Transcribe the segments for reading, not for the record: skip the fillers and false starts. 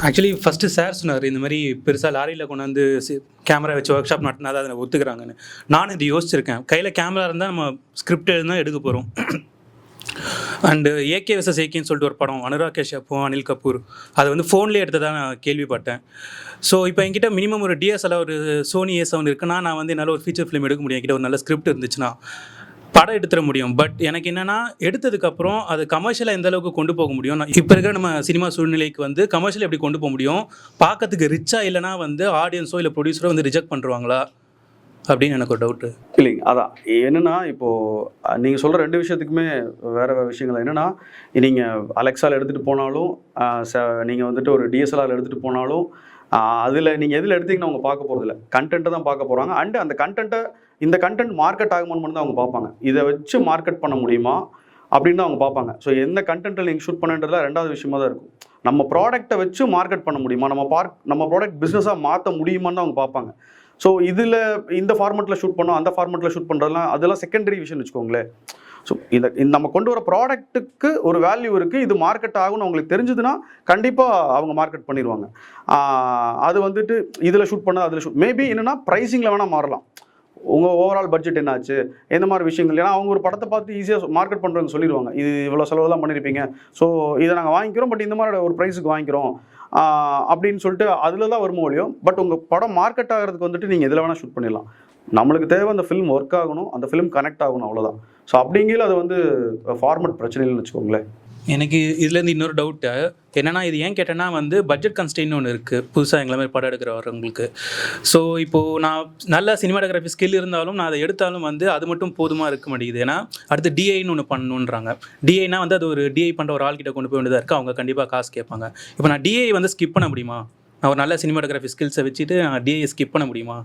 Actually first sir சொன்னார், இந்த மாதிரி பெருசா லாரியில கொண்டாந்து கேமரா வச்சு ஒர்க் ஷாப் நடத்தினா தான் அதில் ஒத்துக்கிறாங்கன்னு. நானும் இது யோசிச்சிருக்கேன். கையில கேமரா இருந்தால் நம்ம ஸ்கிரிப்ட் எழுதினா எடுக்க போகிறோம். அண்டு ஏகே வெர்சஸ் ஏகேன்னு சொல்லிட்டு ஒரு படம், அனுராக் கஷ்யப்பும் அனில் கபூர், அதை வந்து ஃபோன்லேயே எடுத்ததாக நான் கேள்விப்பட்டேன். ஸோ இப்போ என்கிட்ட மினிமம் ஒரு டிஎஸ்எல்ஆர் ஒரு சோனி A7 இருக்குன்னா, நான் வந்து என்னால் ஒரு ஃபீச்சர் ஃபிலிம் எடுக்க முடியும். என்கிட்ட ஒரு நல்ல ஸ்கிரிப்ட் இருந்துச்சுன்னா படம் எடுத்துட முடியும். பட் எனக்கு என்னென்னா, எடுத்ததுக்கப்புறம் அது கமர்ஷியலாக எந்த அளவுக்கு கொண்டு போக முடியும், நான் இப்போ இருக்கிற நம்ம சினிமா சூழ்நிலைக்கு வந்து கமர்ஷியல் எப்படி கொண்டு போக முடியும், பார்க்கறதுக்கு ரிச்சாக இல்லைனா வந்து ஆடியன்ஸோ இல்லை ப்ரொடியூசரோ வந்து ரிஜெக்ட் பண்ணுறாங்களா அப்படின்னு எனக்கு ஒரு டவுட்டு. இல்லைங்க, அதான் என்னென்னா, இப்போது நீங்கள் சொல்கிற 2 விஷயத்துக்குமே வேறு வேறு விஷயங்கள். என்னென்னா, நீங்கள் அலெக்ஸாவில் எடுத்துகிட்டு போனாலும், நீங்கள் வந்துட்டு ஒரு டிஎஸ்எல்ஆர் எடுத்துகிட்டு போனாலும், அதில் நீங்கள் எதில் எடுத்தீங்கன்னா அவங்க பார்க்க போகிறதில்ல, கண்டென்ட்டை தான் பார்க்க போகிறாங்க. அண்டு அந்த கண்டென்ட்டை, இந்த கண்டென்ட் மார்க்கெட் ஆகுமான்னு மட்டும் தான் அவங்க பார்ப்பாங்க. இதை வச்சு மார்க்கெட் பண்ண முடியுமா அப்படின்னு தான் அவங்க பார்ப்பாங்க. ஸோ எந்த கண்டென்ட்டில் நீங்கள் ஷூட் பண்ணுன்றதுல 2வது விஷயமாக தான் இருக்கும். நம்ம ப்ராடக்ட்டை வச்சு மார்க்கெட் பண்ண முடியுமா, நம்ம ப்ராடக்ட் பிஸ்னஸாக மாற்ற முடியுமான்னு தான் அவங்க பார்ப்பாங்க. ஸோ இதில் இந்த ஃபார்மெட்டில் ஷூட் பண்ணோம், அந்த ஃபார்மெட்டில் ஷூட் பண்ணுறதுலாம் அதெல்லாம் செகண்டரி விஷயம்னு வச்சுக்கோங்களேன். ஸோ இந்த நம்ம கொண்டு வர ப்ராடக்ட்டுக்கு ஒரு வேல்யூ இருக்குது, இது மார்க்கெட் ஆகும்னு அவங்களுக்கு தெரிஞ்சுதுன்னா கண்டிப்பாக அவங்க மார்க்கெட் பண்ணிடுவாங்க. அது வந்துட்டு இதில் ஷூட் பண்ண அதில் ஷூட் மேபி என்னென்னா ப்ரைஸிங்கில் வேணால் மாறலாம். உங்கள் ஓவரால் பட்ஜெட் என்னாச்சு, எந்த மாதிரி விஷயங்கள். ஏன்னா அவங்க ஒரு படத்தை பார்த்து ஈஸியாக மார்க்கெட் பண்ணுறவங்க சொல்லிடுவாங்க, இது இவ்வளோ செலவு தான் பண்ணியிருப்பீங்க, ஸோ இதை நாங்கள் வாங்கிக்கிறோம், பட் இந்த மாதிரி ஒரு ப்ரைஸுக்கு வாங்கிக்கிறோம் அப்படின்னு சொல்லிட்டு அதில் தான் வருமோ இல்லையோ. பட் உங்கள் படம் மார்க்கெட் ஆகிறதுக்கு வந்துட்டு நீங்கள் எதில் வேணால் ஷூட் பண்ணிடலாம். நம்மளுக்கு தேவை அந்த ஃபிலிம் ஒர்க் ஆகணும், அந்த ஃபிலிம் கனெக்ட் ஆகணும், அவ்வளோதான். ஸோ அப்படிங்கிற அது வந்து ஃபார்மெட் பிரச்சனை இல்லைன்னு வச்சுக்கோங்களேன். எனக்கு இதுலேருந்து இன்னொரு டவுட்டு என்னென்னா, இது ஏன் கேட்டேன்னா வந்து பட்ஜெட் கன்ஸ்டெயின்னு ஒன்று இருக்குது புதுசாக எங்களை மாதிரி படம் எடுக்கிறவங்களுக்கு. ஸோ இப்போது நான் நல்ல சினிமாட்டோகிராஃபி ஸ்கில் இருந்தாலும் நான் அதை எடுத்தாலும் வந்து அது மட்டும் போதுமாக இருக்க மாட்டேங்குது. ஏன்னா அடுத்து டிஐன்னு ஒன்று பண்ணணுன்றாங்க. டிஐனா வந்து அது ஒரு டிஐ பண்ணுற ஒரு ஆள்கிட்ட கொண்டு போய் வேண்டியதாக இருக்குது, அவங்க கண்டிப்பாக காசு கேட்பாங்க. இப்போ நான் டிஐ வந்து ஸ்கிப் பண்ண முடியுமா? நான் ஒரு நல்ல சினிமாட்டோகிராஃபி ஸ்கில்ஸை வச்சுட்டு டிஐ ஸ்கிப் பண்ண முடியுமா?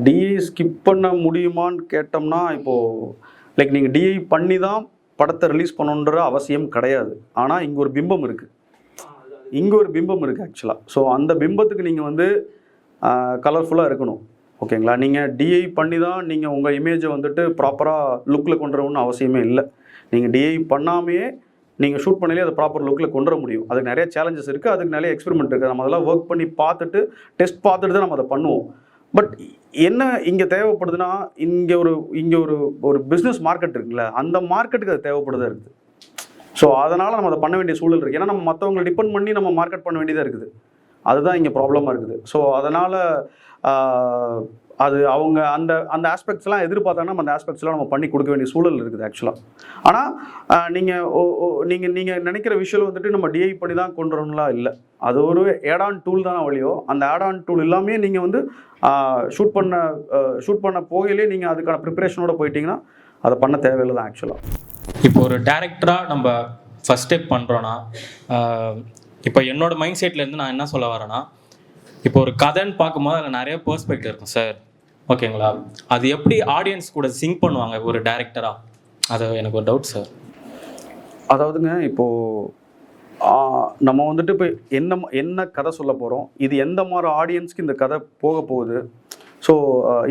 டிஐ ஸ்கிப் பண்ண முடியுமான்னு கேட்டோம்னா, இப்போது லைக் நீங்கள் டிஐ பண்ணி தான் படத்தை ரிலீஸ் பண்ணணுன்ற அவசியம் கிடையாது. ஆனால் இங்கே ஒரு பிம்பம் இருக்குது, ஆக்சுவலாக. ஸோ அந்த பிம்பத்துக்கு நீங்கள் வந்து கலர்ஃபுல்லாக இருக்கணும், ஓகேங்களா? நீங்கள் டிஐ பண்ணி தான் நீங்கள் உங்கள் இமேஜை வந்துட்டு ப்ராப்பராக லுக்கில் கொண்டு வரணும்னு அவசியமே இல்லை. நீங்கள் டிஐ பண்ணாமையே நீங்கள் ஷூட் பண்ணாலே அதை ப்ராப்பர் லுக்கில் கொண்டு வர முடியும். அதுக்கு நிறைய சேலஞ்சஸ் இருக்குது, அதுக்கு நிறைய எக்ஸ்பெரிமெண்ட் இருக்குது. நம்ம அதெல்லாம் ஒர்க் பண்ணி பார்த்துட்டு, டெஸ்ட் பார்த்துட்டு தான் நம்ம அதை பண்ணுவோம். பட் என்ன இங்கே தேவைப்படுதுன்னா, இங்கே ஒரு பிஸ்னஸ் மார்க்கெட் இருக்குல்ல, அந்த மார்க்கெட்டுக்கு அது தேவைப்படுதா இருக்குது. ஸோ அதனால் நம்ம அதை பண்ண வேண்டிய சூழல் இருக்குது. ஏன்னா நம்ம மற்றவங்களை டிபெண்ட் பண்ணி நம்ம மார்க்கெட் பண்ண வேண்டியதாக இருக்குது. அதுதான் இங்கே ப்ராப்ளமாக இருக்குது. ஸோ அதனால் அது அவங்க அந்த ஆஸ்பெக்ட்ஸ்லாம் எதிர்பார்த்தாங்கன்னா நம்ம அந்த ஆஸ்பெக்ட்ஸ்லாம் நம்ம பண்ணி கொடுக்க வேண்டிய சூழல் இருக்குது ஆக்சுவலாக. ஆனால் நீங்கள் நினைக்கிற விஷயம் வந்துட்டு நம்ம டிஐ பண்ணி தான் கொண்டு வரணும்லாம் இல்லை. அது ஒரு ஆட்-ஆன் டூல் தான் வழியோ. அந்த ஆட்-ஆன் டூல் எல்லாமே நீங்கள் வந்து ஷூட் பண்ண போகையிலே நீங்கள் அதுக்கான ப்ரிப்பரேஷனோட போயிட்டீங்கன்னா அதை பண்ண தேவையில்லை தான் ஆக்சுவலாக. இப்போ ஒரு டேரக்டராக நம்ம ஃபஸ்ட் ஸ்டெப் பண்ணுறோன்னா, இப்போ என்னோட மைண்ட் செட்லேருந்து நான் என்ன சொல்ல வரேன்னா, இப்போ ஒரு கதைன்னு பார்க்கும்போது அதில் நிறைய பெர்ஸ்பெக்டிவ் இருக்கும் சார், ஓகேங்களா? அது எப்படி ஆடியன்ஸ் கூட சிங்க் பண்ணுவாங்க ஒரு டேரக்டராக? அது எனக்கு ஒரு டவுட் சார். அதாவதுங்க, இப்போது நம்ம வந்துட்டு இப்போ என்ன கதை சொல்ல போகிறோம், இது எந்த மாதிரி ஆடியன்ஸ்க்கு இந்த கதை போக போகுது. ஸோ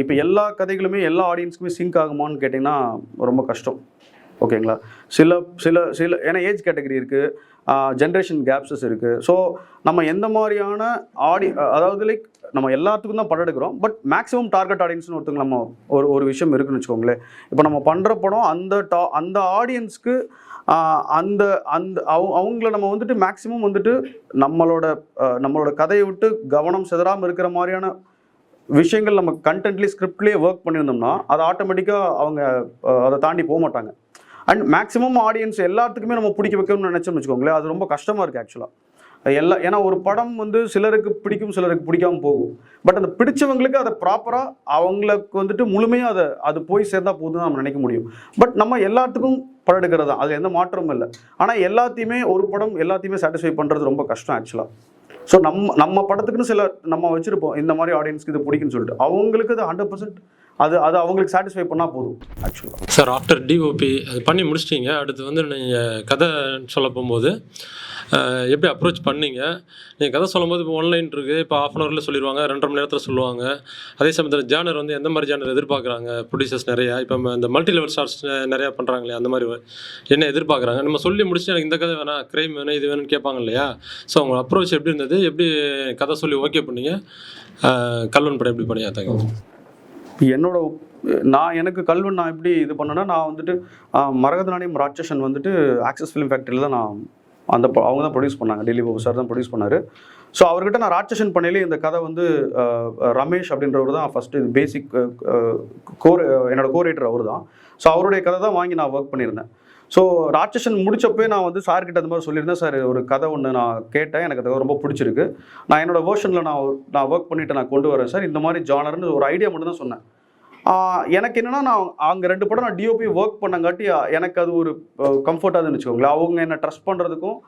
இப்போ எல்லா கதைகளுமே எல்லா ஆடியன்ஸுக்குமே சிங்க் ஆகுமான்னு கேட்டிங்கன்னா ரொம்ப கஷ்டம், ஓகேங்களா? சில ஏன்னா ஏஜ் கேட்டகரி இருக்குது, ஜென்ரேஷன் கேப்ஸஸ் இருக்குது. ஸோ நம்ம எந்த மாதிரியான அதாவது லைக் நம்ம எல்லாத்துக்கும் தான் படம் எடுக்கிறோம், பட் மேக்ஸிமம் டார்கெட் ஆடியன்ஸ்னு ஒருத்தங்க நம்ம ஒரு விஷயம் இருக்குன்னு வச்சுக்கோங்களேன். இப்போ நம்ம பண்ணுற படம் அந்த ஆடியன்ஸ்க்கு அவங்கள நம்ம வந்துட்டு மேக்ஸிமம் வந்துட்டு நம்மளோட கதையை விட்டு கவனம் சிதறாமல் இருக்கிற மாதிரியான விஷயங்கள் நம்ம கண்டென்ட்லேயே ஸ்கிரிப்ட்லேயே ஒர்க் பண்ணியிருந்தோம்னா அது ஆட்டோமேட்டிக்காக அவங்க அதை தாண்டி போக மாட்டாங்க. அண்ட் மேக்ஸிமம் ஆடியன்ஸ் எல்லாத்துக்குமே நம்ம பிடிக்க வைக்கணும்னு நினச்சோம்னு வச்சுக்கோங்களேன், அது ரொம்ப கஷ்டமாக இருக்குது ஆக்சுவலாக. ஏன்னா ஒரு படம் வந்து சிலருக்கு பிடிக்கும், சிலருக்கு பிடிக்காமல் போகும். பட் அந்த பிடிச்சவங்களுக்கு அதை ப்ராப்பராக அவங்களுக்கு வந்துட்டு முழுமையாக அது போய் சேர்ந்தா போதும் நம்ம நினைக்க முடியும். பட் நம்ம எல்லாத்துக்கும் படம் எடுக்கிறது தான், அது எந்த மாற்றமும் இல்லை. ஆனால் ஒரு படம் எல்லாத்தையுமே சாட்டிஸ்ஃபை பண்ணுறது ரொம்ப கஷ்டம் ஆக்சுவலாக. ஸோ நம்ம படத்துக்குன்னு நம்ம வச்சுருப்போம், இந்த மாதிரி ஆடியன்ஸ்க்கு இது பிடிக்குன்னு சொல்லிட்டு. அவங்களுக்கு அது 100% அது அது அவங்களுக்கு சாட்டிஸ்ஃபை பண்ணால் போதும் ஆக்சுவலாக. சார் ஆஃப்டர் டிஓபி அது பண்ணி முடிச்சிட்டிங்க, அடுத்து வந்து நீங்கள் கதை சொல்ல போகும்போது எப்படி அப்ரோச் பண்ணீங்க? நீங்கள் கதை சொல்லும்போது இப்போ ஒன்லைன் இருக்குது, இப்போ ½ ஹவரில் சொல்லிடுவாங்க, 2.5 மணி நேரத்தில் சொல்லுவாங்க. அதே சமயத்தில் ஜானர் வந்து எந்த மாதிரி ஜானர் எதிர்பார்க்குறாங்க ப்ரொடியூசர்ஸ் நிறையா? இப்போ இந்த மல்டி லெவல் ஸ்டார்ஸ் நிறையா பண்ணுறாங்களே, அந்த மாதிரி என்ன எதிர்பார்க்குறாங்க? நம்ம சொல்லி முடிச்சுட்டு எனக்கு இந்த கதை வேணாம், க்ரைம் வேணும், இது வேணும்னு கேட்பாங்க இல்லையா? ஸோ உங்கள் அப்ரோச் எப்படி இருந்தது? எப்படி கதை சொல்லி ஓகே பண்ணீங்க? கல்வன் படம் எப்படி பண்ணியாத்தாங்க? எனக்கு கல்வன் நான் எப்படி இது பண்ணேன்னா, நான் வந்துட்டு மரகத நாணயம் ராட்சசன் வந்துட்டு ஆக்சஸ் ஃபிலிம் ஃபேக்ட்ரியில் தான் நான் அவங்க தான் ப்ரொடியூஸ் பண்ணாங்க, டெல்லி பாபு சார் தான் ப்ரொடியூஸ் பண்ணார். ஸோ அவர்கிட்ட நான் ராட்சசன் பண்ணையிலே இந்த கதை வந்து ரமேஷ் அப்படின்றவர் தான் ஃபஸ்ட்டு பேசிக் என்னோட கோரேட்டர் அவர் தான். ஸோ அவருடைய கதை தான் வாங்கி நான் ஒர்க் பண்ணியிருந்தேன். ஸோ ராட்சசன் முடிச்சப்போ நான் வந்து சார்கிட்ட அந்த மாதிரி சொல்லியிருந்தேன், சார் ஒரு கதை ஒன்று நான் கேட்டேன், எனக்கு அது ரொம்ப பிடிச்சிருக்கு, நான் என்னோடய வேர்ஷனில் நான் ஒர்க் பண்ணிவிட்டு நான் கொண்டு வரேன் சார், இந்த மாதிரி ஜானர்னு ஒரு ஐடியா மட்டும் தான் சொன்னேன். எனக்கு என்னென்னா, நான் அங்கே 2 படம் நான் டிஓபி ஒர்க் பண்ணங்காட்டி எனக்கு அது ஒரு கம்ஃபர்ட்டாக இருந்துன்னு வச்சுக்கோங்களேன். அவங்க என்னை ட்ரஸ்ட் பண்ணுறதுக்கும்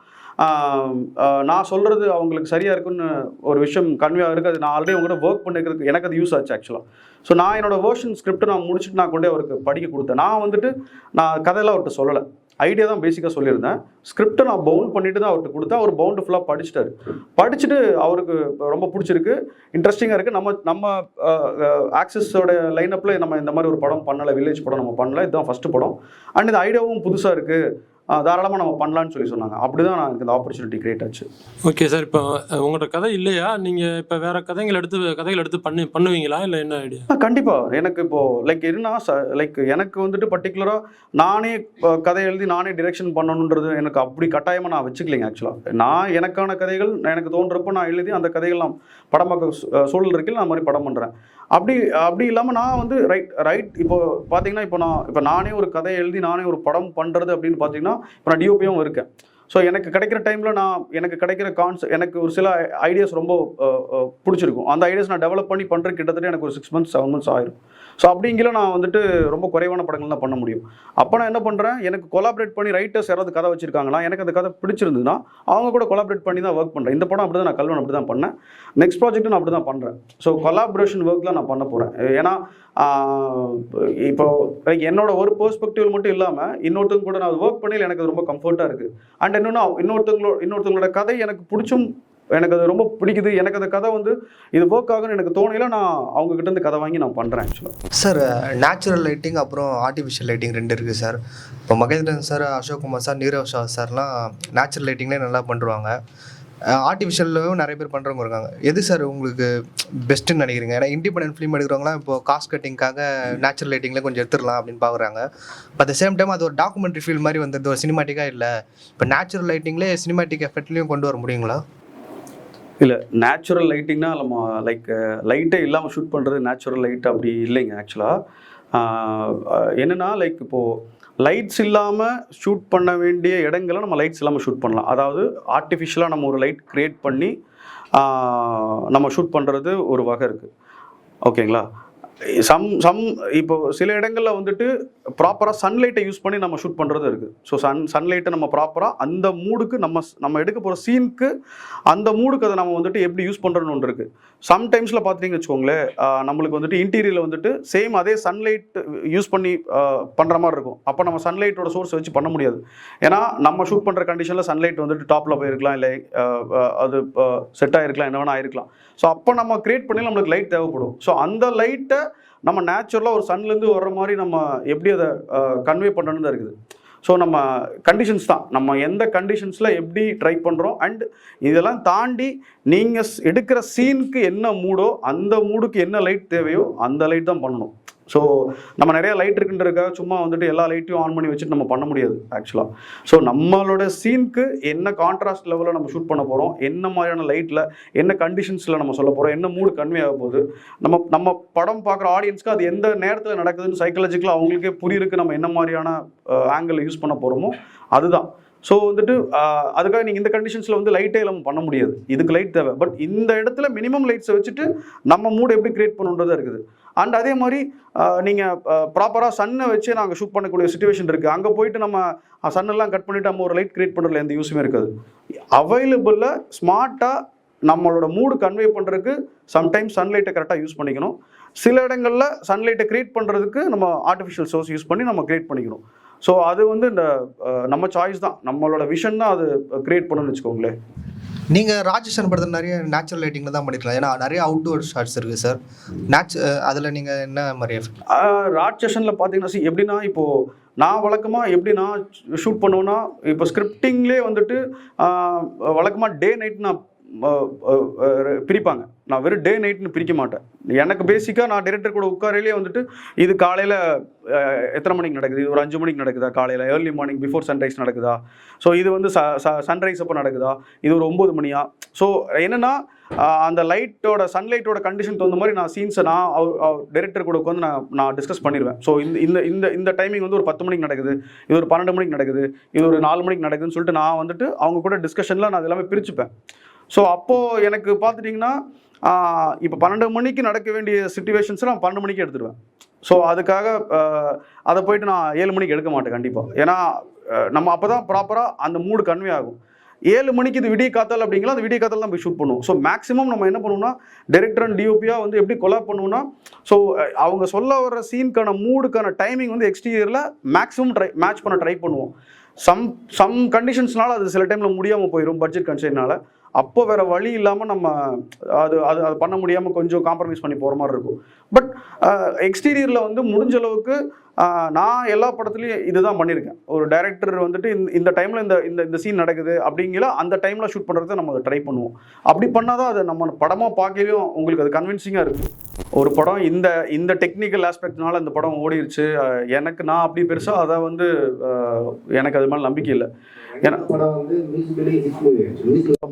நான் சொல்கிறது அவங்களுக்கு சரியாக இருக்குன்னு ஒரு விஷயம் கன்வியாக இருக்குது. அது நான் ஆல்ரெடி அவங்ககிட்ட ஒர்க் பண்ணிக்கிறதுக்கு எனக்கு அது யூஸ் ஆச்சு ஆக்சுவலாக. ஸோ நான் என்னோடய வேர்ஷன் ஸ்கிரிப்ட் நான் முடிச்சுட்டு நான் கொண்டே அவருக்கு படிக்க கொடுத்தேன். நான் வந்துட்டு நான் கதையெல்லாம் அவர்கிட்ட சொல்லலை, ஐடியா தான் பேசிக்காக சொல்லியிருந்தேன். ஸ்கிரிப்டை நான் பவுண்ட் பண்ணிட்டு தான் அவர்கிட்ட கொடுத்தேன். அவர் பவுண்டு ஃபுல்லாக படிச்சுட்டு அவருக்கு ரொம்ப பிடிச்சிருக்கு, இன்ட்ரெஸ்டிங்காக இருக்குது. நம்ம ஆக்சஸோட லைனப்பில் நம்ம இந்த மாதிரி ஒரு படம் பண்ணலை, வில்லேஜ் படம் நம்ம பண்ணலை, இதுதான் ஃபஸ்ட்டு படம், அண்ட் இந்த ஐடியாவும் புதுசாக இருக்குது, தாராளமாக நம்ம பண்ணலான்னு சொன்னாங்க. அப்படி தான் எனக்கு இந்த ஆப்பர்ச்சுனிட்டி கிரியேட் ஆச்சு. ஓகே சார், இப்போ உங்களோட கதை இல்லையா, நீங்கள் இப்போ வேறு கதைகள் எடுத்து பண்ணுவீங்களா, இல்லை என்ன ஐடியா? கண்டிப்பாக எனக்கு இப்போது லைக் என்னன்னா, எனக்கு வந்துட்டு பர்டிகுலராக நானே கதை எழுதி நானே டிரெக்ஷன் பண்ணணுன்றது எனக்கு அப்படி கட்டாயமாக நான் வச்சுக்கலைங்க. ஆக்சுவலாக நான் எனக்கான கதைகள் எனக்கு தோன்றப்போ நான் எழுதி அந்த கதைகள் நான் படம் பார்க்க சூழல் இருக்கில் நான் மாதிரி படம் பண்ணுறேன். அப்படி இல்லாமல் நான் வந்து ரைட் இப்போ பார்த்தீங்கன்னா, இப்போ நானே ஒரு கதை எழுதி நானே ஒரு படம் பண்ணுறது அப்படின்னு பார்த்தீங்கன்னா, இப்போ நான் டிஓபியும் இருக்கேன். ஸோ எனக்கு கிடைக்கிற டைமில் எனக்கு கிடைக்கிற எனக்கு ஒரு சில ஐடியாஸ் ரொம்ப பிடிச்சிருக்கும். அந்த ஐடியாஸ் நான் டெவலப் பண்ணி பண்ணுறது கிட்டத்தட்ட எனக்கு ஒரு 6 months 7 months ஆயிரும். ஸோ அப்படிங்கிற நான் வந்துட்டு ரொம்ப குறைவான படங்கள் தான் பண்ண முடியும். அப்போ நான் என்ன பண்ணுறேன், எனக்கு கொலாபரேட் பண்ணி ரைட்டர்ஸ் யாராவது கதை வச்சுருக்காங்களா, எனக்கு அந்த கதை பிடிச்சிருந்ததுன்னா அவங்க கூட கொலாபரேட் பண்ணி தான் ஒர்க் பண்ணுறேன். இந்த படம் அப்படி தான் நான் கல்வன் அப்படி தான் பண்ணேன், நெக்ஸ்ட் ப்ராஜெக்ட்டும் நான் அப்படி தான் பண்ணுறேன். ஸோ கொலாபரேஷன் ஒர்க்லாம் நான் பண்ண போகிறேன். ஏன்னா இப்போ என்னோட ஒரு பெர்ஸ்பெக்டிவ் மட்டும் இல்லாமல் இன்னொருத்தவங்க கூட நான் ஒர்க் பண்ணி எனக்கு அது ரொம்ப கம்ஃபர்ட்டாக இருக்குது. அண்ட் இன்னொருத்தவங்களோட கதை எனக்கு பிடிச்சும் எனக்கு அது ரொம்ப பிடிக்குது, எனக்கு அந்த கதை வந்து இது ஒர்க் ஆகுன்னு எனக்கு தோணையில நான் அவங்ககிட்ட இருந்து கதை வாங்கி நான் பண்ணுறேன். ஆக்சுவலாக சார் நேச்சுரல் லைட்டிங் அப்புறம் ஆர்டிஃபிஷியல் லைட்டிங் 2 இருக்குது சார். இப்போ மகேந்திரன் சார், அசோக் குமார் சார், நீரவ் சார்லாம் நேச்சுரல் லைட்டிங்லேயே நல்லா பண்ணுறாங்க. ஆர்டிஃபிஷியல்லையும் நிறைய பேர் பண்ணுறவங்க இருக்காங்க. எது சார் உங்களுக்கு பெஸ்ட்டுன்னு நினைக்கிறீங்க? ஏன்னா இண்டிபெண்டன்ட் ஃபிலிம் எடுக்கிறவங்களாம் இப்போ காஸ்ட் கட்டிங்காக நேச்சுரல் லைட்டிங்கில் கொஞ்சம் எடுத்துடலாம் அப்படின்னு பார்க்குறாங்க. அட் த சேம் டைம் அது ஒரு டாக்குமெண்ட்ரி ஃபீல் மாதிரி வந்துடுது, ஒரு சினிமாட்டிக்காக இல்லை. இப்போ நேச்சுரல் லைட்டிங்லேயே சினிமாட்டிக் எஃபெக்ட்லேயும் கொண்டு வர முடியுங்களா? இல்லை, நேச்சுரல் லைட்டிங்னா நம்ம லைட்டே இல்லாமல் ஷூட் பண்ணுறது நேச்சுரல் லைட் அப்படி இல்லைங்க. ஆக்சுவலாக என்னென்னா இப்போது லைட்ஸ் இல்லாமல் ஷூட் பண்ண வேண்டிய இடங்களை நம்ம லைட்ஸ் இல்லாமல் ஷூட் பண்ணலாம். அதாவது ஆர்டிஃபிஷியலாக நம்ம ஒரு லைட் க்ரியேட் பண்ணி நம்ம ஷூட் பண்ணுறது ஒரு வகை இருக்குது. ஓகேங்களா? இப்போ சில இடங்களில் வந்துட்டு ப்ராப்பராக சன்லைட்டை யூஸ் பண்ணி நம்ம ஷூட் பண்ணுறது இருக்குது. ஸோ சன்லைட்டை நம்ம ப்ராப்பராக அந்த மூடுக்கு நம்ம எடுக்க போகிற சீனுக்கு அந்த மூடுக்கு அதை நம்ம வந்துட்டு எப்படி யூஸ் பண்ணுறோன்னு ஒன்று இருக்குது. சம்டைம்ஸில் பார்த்துட்டிங்கன்னு வச்சுக்கோங்களேன், நம்மளுக்கு வந்துட்டு இன்டீரியரில் வந்துட்டு சேம் அதே சன்லைட் யூஸ் பண்ணி பண்ணுற மாதிரி இருக்கும். அப்போ நம்ம சன்லைட்டோட சோர்ஸ் வச்சு பண்ண முடியாது. ஏன்னா நம்ம ஷூட் பண்ணுற கண்டிஷனில் சன்லைட் வந்துட்டு டாப்பில் போயிருக்கலாம், இல்லை அது செட் ஆகிருக்கலாம், என்ன வேணா ஆயிருக்கலாம். ஸோ அப்போ நம்ம கிரியேட் பண்ணி நம்மளுக்கு லைட் தேவைப்படும். ஸோ அந்த லைட்டை நம்ம நேச்சுரலாக ஒரு சன்லேருந்து வர்ற மாதிரி நம்ம எப்படி அதை கன்வே பண்ணணுன்னு தான் இருக்குது. ஸோ நம்ம கண்டிஷன்ஸ் தான், நம்ம எந்த கண்டிஷன்ஸில் எப்படி ட்ரை பண்ணுறோம், அண்ட் இதெல்லாம் தாண்டி நீங்கள் எடுக்கிற சீனுக்கு என்ன மூடோ அந்த மூடுக்கு என்ன லைட் தேவையோ அந்த லைட் தான் பண்ணணும். ஸோ நம்ம நிறையா லைட் இருக்குன்றதுக்காக சும்மா வந்துட்டு எல்லா லைட்டையும் ஆன் பண்ணி வச்சுட்டு நம்ம பண்ண முடியாது ஆக்சுவலாக. ஸோ நம்மளோட சீனுக்கு என்ன கான்ட்ராஸ்ட் லெவலில் நம்ம ஷூட் பண்ண போகிறோம், என்ன மாதிரியான லைட்டில் என்ன கண்டிஷன்ஸில் நம்ம சொல்ல போகிறோம், என்ன மூடு கன்வே ஆக போகுது, நம்ம படம் பார்க்குற ஆடியன்ஸ்க்கு அது எந்த நேரத்தில் நடக்குதுன்னு சைக்காலஜிக்கலாக அவங்களுக்கே புரியுறதுக்கு நம்ம என்ன மாதிரியான ஆங்கிள் யூஸ் பண்ண போகிறோமோ அதுதான். ஸோ வந்துட்டு அதுக்காக நீங்கள் இந்த கண்டிஷன்ஸில் வந்து லைட்டே இல்லாமல் பண்ண முடியாது, இதுக்கு லைட் தேவை. பட் இந்த இடத்துல மினிமம் லைட்ஸை வச்சுட்டு நம்ம மூடு எப்படி கிரியேட் பண்ணுன்றதா இருக்குது. அண்ட் அதே மாதிரி நீங்கள் ப்ராப்பராக சன்னை வச்சு நாங்கள் ஷூட் பண்ணக்கூடிய சுச்சுவேஷன் இருக்குது. அங்கே போயிட்டு நம்ம சன்னெல்லாம் கட் பண்ணிவிட்டு நம்ம ஒரு லைட் கிரியேட் பண்ணுறதுல எந்த யூஸுமே இருக்காது. அவைலபிளில் ஸ்மார்ட்டாக நம்மளோட மூடு கன்வே பண்ணுறதுக்கு சம்டைம்ஸ் சன்லைட்டை கரெக்டாக யூஸ் பண்ணிக்கணும். சில இடங்களில் சன்லைட்டை க்ரியேட் பண்ணுறதுக்கு நம்ம ஆர்டிஃபிஷியல் சோர்ஸ் யூஸ் பண்ணி நம்ம க்ரியேட் பண்ணிக்கணும். ஸோ அது வந்து இந்த நம்ம சாய்ஸ் தான், நம்மளோட விஷன் தான் அது க்ரியேட் பண்ணணும்னு வச்சுக்கோங்களேன். நீங்கள் ராட்சசன் படத்தில் நிறைய நேச்சுரல் லைட்டிங்கில் தான் பண்ணிக்கலாம், ஏன்னா நிறைய அவுட்டோர் ஷாட்ஸ் இருக்குது சார். அதில் நீங்கள் என்ன மாதிரி ராட்சசனில் பார்த்தீங்கன்னா எப்படின்னா, இப்போது நான் வழக்கமாக எப்படி நான் ஷூட் பண்ணுவேன்னா, இப்போ ஸ்கிரிப்டிங்லேயே வந்துட்டு வழக்கமாக டே நைட் நான் பிரிப்பாங்க. நான் வெறும் டே நைட்னு பிரிக்க மாட்டேன். எனக்கு பேசிக்காக நான் டைரக்டர் கூட உட்காரையிலே வந்துட்டு இது காலையில் எத்தனை மணிக்கு நடக்குது, இது ஒரு 5 மணிக்கு நடக்குதா, காலையில் ஏர்லி மார்னிங் பிஃபோர் சன்ரைஸ் நடக்குதா, ஸோ இது வந்து சன்ரைஸ் அப்போ நடக்குதா, இது ஒரு 9 மணியா. ஸோ என்னென்னா அந்த லைட்டோட சன்லைட்டோட கண்டிஷன் தகுந்த மாதிரி நான் சீன்ஸை நான் டைரக்டர் கூட உட்காந்து நான் டிஸ்கஸ் பண்ணிடுவேன். ஸோ இந்த டைமிங் வந்து ஒரு 10 மணிக்கு நடக்குது, இது ஒரு 12 மணிக்கு நடக்குது, இது ஒரு 4 மணிக்கு நடக்குதுன்னு சொல்லிட்டு நான் வந்துட்டு அவங்க கூட டிஸ்கஷனில் நான் எல்லாமே பிரிச்சுப்பேன். ஸோ அப்போது எனக்கு பார்த்துட்டிங்கன்னா இப்போ 12 மணிக்கு நடக்க வேண்டிய சிச்சுவேஷன்ஸை நான் 12 மணிக்கு எடுத்துடுவேன். ஸோ அதுக்காக அதை போயிட்டு நான் 7 மணிக்கு எடுக்க மாட்டேன் கண்டிப்பாக. ஏன்னா நம்ம அப்போ தான் ப்ராப்பராக அந்த மூடு கன்வே ஆகும். 7 மணிக்கு இது விடிய காத்தால் அப்படிங்களா, அந்த விடிய காத்தால் தான் போய் ஷூட் பண்ணுவோம். ஸோ மேக்ஸிமம் நம்ம என்ன பண்ணுவோம்னா, டைரக்டர் அண்ட் டிஓபியாக வந்து எப்படி கொலாப் பண்ணுவோம்னா, ஸோ அவங்க சொல்ல வர சீனுக்கான மூடுக்கான டைமிங் வந்து எக்ஸ்டீரியரில் மேக்ஸிமம் மேட்ச் பண்ண ட்ரை பண்ணுவோம். சம் கண்டிஷன்ஸ்னால அது சில டைமில் முடியாமல் போயிடும், பட்ஜெட் கன்சைனால். அப்போ வேறு வழி இல்லாமல் நம்ம அது பண்ண முடியாமல் கொஞ்சம் காம்ப்ரமைஸ் பண்ணி போகிற மாதிரி இருக்கும். பட் எக்ஸ்டீரியரில் வந்து முடிஞ்ச அளவுக்கு நான் எல்லா படத்துலையும் இதுதான் பண்ணியிருக்கேன். ஒரு டைரக்டர் வந்துட்டு இந்த டைமில் இந்த சீன் நடக்குது அப்படிங்கிற அந்த டைமில் ஷூட் பண்ணுறதை நம்ம அதை ட்ரை பண்ணுவோம். அப்படி பண்ணால் தான் அதை நம்ம படமாக பார்க்கலையும் உங்களுக்கு அது கன்வின்சிங்காக இருக்குது. ஒரு படம் இந்த டெக்னிக்கல் ஆஸ்பெக்ட்னால இந்த படம் ஓடிடுச்சு, நான் அப்படி பெருசாக அதை வந்து எனக்கு அது மேலே நம்பிக்கை இல்லை. ஏன்னா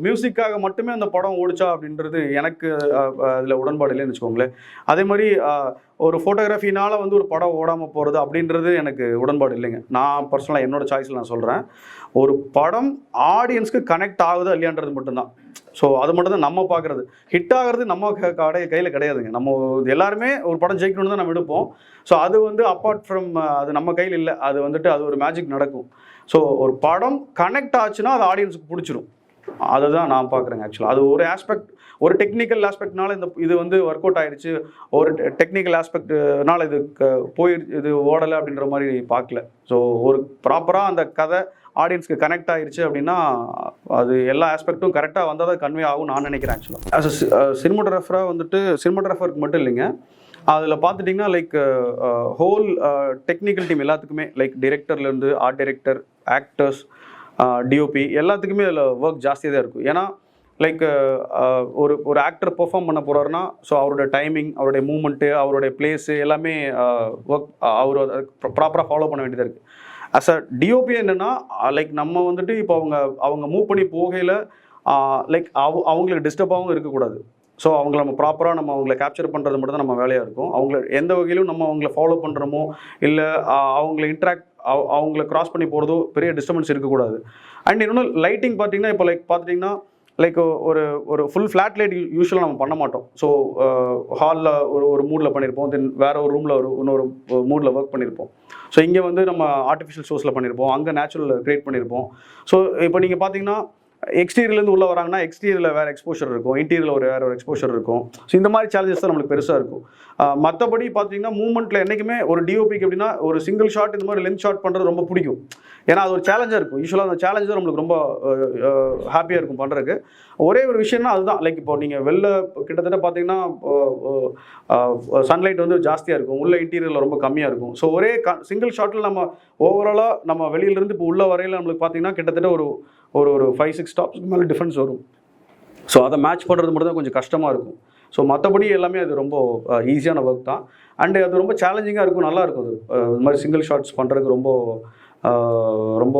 மியூசிக்காக மட்டுமே அந்த படம் ஓடிச்சா அப்படின்றது எனக்கு அதில் உடன்பாடு இல்லைன்னு வச்சுக்கோங்களேன். அதே மாதிரி ஒரு ஃபோட்டோகிராஃபினால் வந்து ஒரு படம் ஓடாமல் போகிறது அப்படின்றது எனக்கு உடன்பாடு இல்லைங்க. நான் பர்சனலாக என்னோட சாய்ஸில் நான் சொல்கிறேன், ஒரு படம் ஆடியன்ஸ்க்கு கனெக்ட் ஆகுதா இல்லையான்றது மட்டும்தான். ஸோ அது மட்டும் தான் நம்ம பார்க்குறது. ஹிட் ஆகிறது நம்ம கையில் கிடையாதுங்க. நம்ம எல்லாருமே ஒரு படம் ஜெயிக்கணும்னு தான் நம்ம எடுப்போம். ஸோ அது வந்து அப்பார்ட் ஃப்ரம் அது நம்ம கையில் இல்லை, அது வந்துட்டு அது ஒரு மேஜிக் நடக்கும். ஸோ ஒரு படம் கனெக்ட் ஆச்சுன்னா அது ஆடியன்ஸுக்கு பிடிச்சிரும். அதுதான் நான் பார்க்குறேங்க. ஆக்சுவலாக அது ஒரு ஆஸ்பெக்ட், ஒரு டெக்னிக்கல் ஆஸ்பெக்ட்னால இது வந்து ஒர்க் அவுட் ஆகிடுச்சு, ஒரு டெக்னிக்கல் ஆஸ்பெக்ட்னால இது ஓடலை அப்படின்ற மாதிரி பார்க்கல. ஸோ ஒரு ப்ராப்பராக அந்த கதை ஆடியன்ஸ்க்கு கனெக்ட் ஆகிடுச்சு அப்படின்னா அது எல்லா ஆஸ்பெக்ட்டும் கரெக்டாக வந்தால் தான் கன்வே ஆகும் நான் நினைக்கிறேன். ஆக்சுவலாக ஆஸ் அ சினிமோட்டோகிராஃபராக வந்துட்டு சினிமோட்டோகிராஃபருக்கு மட்டும் இல்லைங்க, அதில் பார்த்துட்டிங்கன்னா லைக் ஹோல் டெக்னிக்கல் டீம் எல்லாத்துக்குமே, லைக் டிரெக்டர்லேருந்து ஆர்ட் டைரக்டர், ஆக்டர்ஸ், டிஓபி எல்லாத்துக்குமே அதில் ஒர்க் ஜாஸ்தியாக தான் இருக்கும். ஏன்னா லைக் ஒரு ஆக்டர் பெர்ஃபார்ம் பண்ண போகிறாருன்னா, ஸோ அவரோட டைமிங், அவருடைய மூமெண்ட்டு, அவருடைய பிளேஸு எல்லாமே ஒர்க் அவர் ப்ராப்பராக ஃபாலோ பண்ண வேண்டியதாக இருக்குது. அஸ் அ டிஓபி என்னென்னா, லைக் நம்ம வந்துட்டு இப்போ அவங்க மூவ் பண்ணி போகையில் லைக் அவங்களுக்கு டிஸ்டர்பாகவும் இருக்கக்கூடாது. ஸோ அவங்கள நம்ம ப்ராப்பராக நம்ம அவங்கள கேப்சர் பண்ணுறது மட்டும் தான் நம்ம வேலையாக இருக்கும். அவங்கள எந்த வகையிலும் நம்ம அவங்கள ஃபாலோ பண்ணுறோமோ இல்லை அவங்கள அவங்கள கிராஸ் பண்ணி போகிறதோ பெரிய டிஸ்டர்பன்ஸ் இருக்கக்கூடாது. அண்ட் இன்னொன்று லைட்டிங் பார்த்திங்கன்னா, இப்போ பார்த்துட்டிங்கன்னா லைக் ஒரு ஃபுல் ஃப்ளாட் லைட் யூஸ்வலாக நம்ம பண்ண மாட்டோம். ஸோ ஹாலில் ஒரு மூடில் பண்ணியிருப்போம், தென் வேறு ஒரு ரூமில் இன்னொரு மூடில் ஒர்க் பண்ணியிருப்போம். ஸோ இங்கே வந்து நம்ம ஆர்டிஃபிஷியல் சோர்ஸில் பண்ணியிருப்போம், அங்கே நேச்சுரல் க்ரியேட் பண்ணியிருப்போம். ஸோ இப்போ நீங்கள் பார்த்தீங்கன்னா எக்ஸ்டீரியர்லேருந்து உள்ளே வராங்கன்னா எக்ஸ்டீரியரில் வேறு எக்ஸ்போஷர் இருக்கும், இன்டீரியரில் வேறு ஒரு எக்ஸ்போஷர் இருக்கும். ஸோ இந்த மாதிரி சேலஞ்சஸ் தான் நம்மளுக்கு பெருசாக இருக்கும். மற்றபடி பார்த்தீங்கன்னா மூவ்மெண்ட்டில் என்றைக்குமே ஒரு டிஓபிக்கு எப்படின்னா ஒரு சிங்கிள் ஷாட் இந்த மாதிரி லென்த் ஷாட் பண்ணுறது ரொம்ப பிடிக்கும். ஏன்னா அது ஒரு சேலஞ்சாக இருக்கும். யூஸ்வலாக அந்த சேலஞ்ச் தான் நம்மளுக்கு ரொம்ப ஹாப்பியாக இருக்கும் பண்ணுறதுக்கு. ஒரே ஒரு விஷயம்னா அதுதான், லைக் இப்போ நீங்கள் வெளில கிட்டத்தட்ட பார்த்தீங்கன்னா சன்லைட் வந்து ஜாஸ்தியாக இருக்கும், உள்ள இன்டீரியரில் ரொம்ப கம்மியாக இருக்கும். ஸோ ஒரே சிங்கிள் ஷாட்டில் நம்ம ஓவராலாக நம்ம வெளியிலேருந்து இப்போ உள்ள வரையில் நம்மளுக்கு பார்த்தீங்கன்னா கிட்டத்தட்ட ஒரு 5-6 ஸ்டாப்ஸ்க்கு மேலே டிஃப்ரென்ஸ் வரும். ஸோ அதை மேட்ச் பண்ணுறது மட்டும் தான் கொஞ்சம் கஷ்டமாக இருக்கும். ஸோ மற்றபடி எல்லாமே அது ரொம்ப ஈஸியான ஒர்க் தான். அண்டு அது ரொம்ப சேலஞ்சிங்காக இருக்கும், நல்லாயிருக்கும். அது இது மாதிரி சிங்கிள் ஷாட்ஸ் பண்ணுறதுக்கு ரொம்ப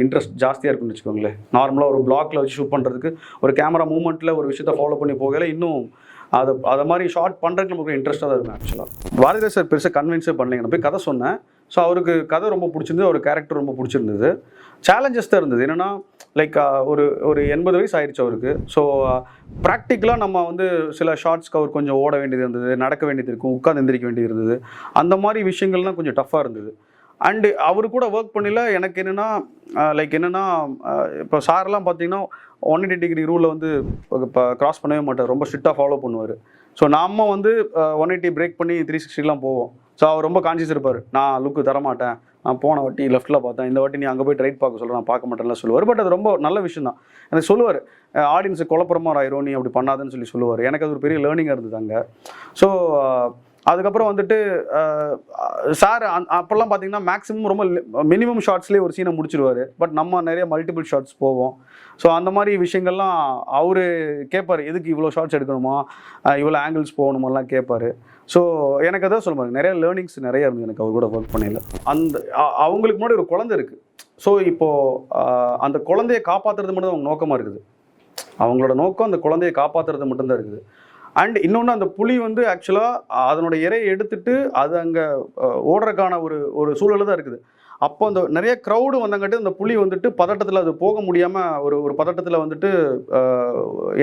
இன்ட்ரெஸ்ட் ஜாஸ்தியாக இருக்குன்னு வச்சுக்கோங்களேன். நார்மலாக ஒரு பிளாக்ல வச்சு ஷூட் பண்ணுறதுக்கு ஒரு கேமரா மூவ்மெண்ட்டில் ஒரு விஷயத்தை ஃபாலோ பண்ணி போகல இன்னும் அதை மாதிரி ஷார்ட் பண்ணுறதுக்கு நமக்கு இன்ட்ரெஸ்ட்டாக தான் இருக்கும். ஆக்சுவலாக பாரதிராஜ் சார் பெருசாக கன்வின்ஸே பண்ணலைங்க. நான் போய் கதை சொன்னேன். ஸோ அவருக்கு கதை ரொம்ப பிடிச்சிருந்தது, அவர் கேரக்டர் ரொம்ப பிடிச்சிருந்தது. சேலஞ்சஸ் தான் இருந்தது. என்னென்னா லைக் ஒரு 80 வயசு ஆயிடுச்சு அவருக்கு. ஸோ ப்ராக்டிக்கலாக நம்ம வந்து சில ஷார்ட்ஸ்க்கு அவர் கொஞ்சம் ஓட வேண்டியது இருந்தது, நடக்க வேண்டியது இருக்கும், உட்காந்து எந்திரிக்க வேண்டியது இருந்தது. அந்த மாதிரி விஷயங்கள்லாம் கொஞ்சம் டஃப்பாக இருந்தது. அண்டு அவரு கூட ஒர்க் பண்ணல எனக்கு என்னென்னா லைக் என்னென்னா இப்போ சார்லாம் பார்த்தீங்கன்னா 180 டிகிரி ரூலில் வந்து இப்போ கிராஸ் பண்ணவே மாட்டார், ரொம்ப ஸ்ட்ரிக்டாக ஃபாலோ பண்ணுவார். ஸோ நம்ம வந்து 180 பிரேக் பண்ணி 360லாம் போவோம். ஸோ அவர் ரொம்ப கான்சியஸ் இருப்பார், நான் லுக்கு தரமாட்டேன், நான் போன வாட்டி லெஃப்ட்டில் பார்த்தேன், இந்த வாட்டி நீ அங்கே போய் ரைட் பார்க்க சொல்கிறேன், நான் பார்க்க மாட்டேன்லாம் சொல்லுவார். பட் அது ரொம்ப நல்ல விஷயம் தான். எனக்கு சொல்லுவார், ஆடியன்ஸு குழப்பமா ஆயிரும் நீ அப்படி பண்ணாதுன்னு சொல்லுவார். எனக்கு அது ஒரு பெரிய லேர்னிங்காக இருந்தது அங்கே. ஸோ அதுக்கப்புறம் வந்துட்டு சார் அப்போல்லாம் பார்த்தீங்கன்னா மேக்ஸிமம் ரொம்ப மினிமம் ஷார்ட்ஸ்லேயே ஒரு சீனை முடிச்சிருவார். பட் நம்ம நிறைய மல்டிபிள் ஷார்ட்ஸ் போவோம். ஸோ அந்த மாதிரி விஷயங்கள்லாம் அவர் கேட்பார், எதுக்கு இவ்வளோ ஷார்ட்ஸ் எடுக்கணுமா, இவ்வளோ ஆங்கிள்ஸ் போகணுமெல்லாம் கேட்பார். ஸோ எனக்கு அதான் சொல்லுவாங்க, நிறைய லேர்னிங்ஸ் நிறைய இருந்தது எனக்கு அவர் கூட ஒர்க் பண்ணல. அந்த அவங்களுக்கு முன்னாடி ஒரு குழந்தை இருக்குது. ஸோ இப்போது அந்த குழந்தையை காப்பாற்றுறது மட்டும் தான் அவங்க நோக்கமாக இருக்குது. அவங்களோட நோக்கம் அந்த குழந்தையை காப்பாற்றுறது மட்டும்தான் இருக்குது. அண்ட் இன்னொன்று, அந்த புலி வந்து ஆக்சுவலாக அதனோட இறையை எடுத்துட்டு அது அங்கே ஓடுறதுக்கான ஒரு சூழல் தான் இருக்குது. அப்போ அந்த நிறைய க்ரௌடு வந்தங்காட்டி அந்த புலி வந்துட்டு பதட்டத்தில் அது போக முடியாமல் ஒரு பதட்டத்தில் வந்துட்டு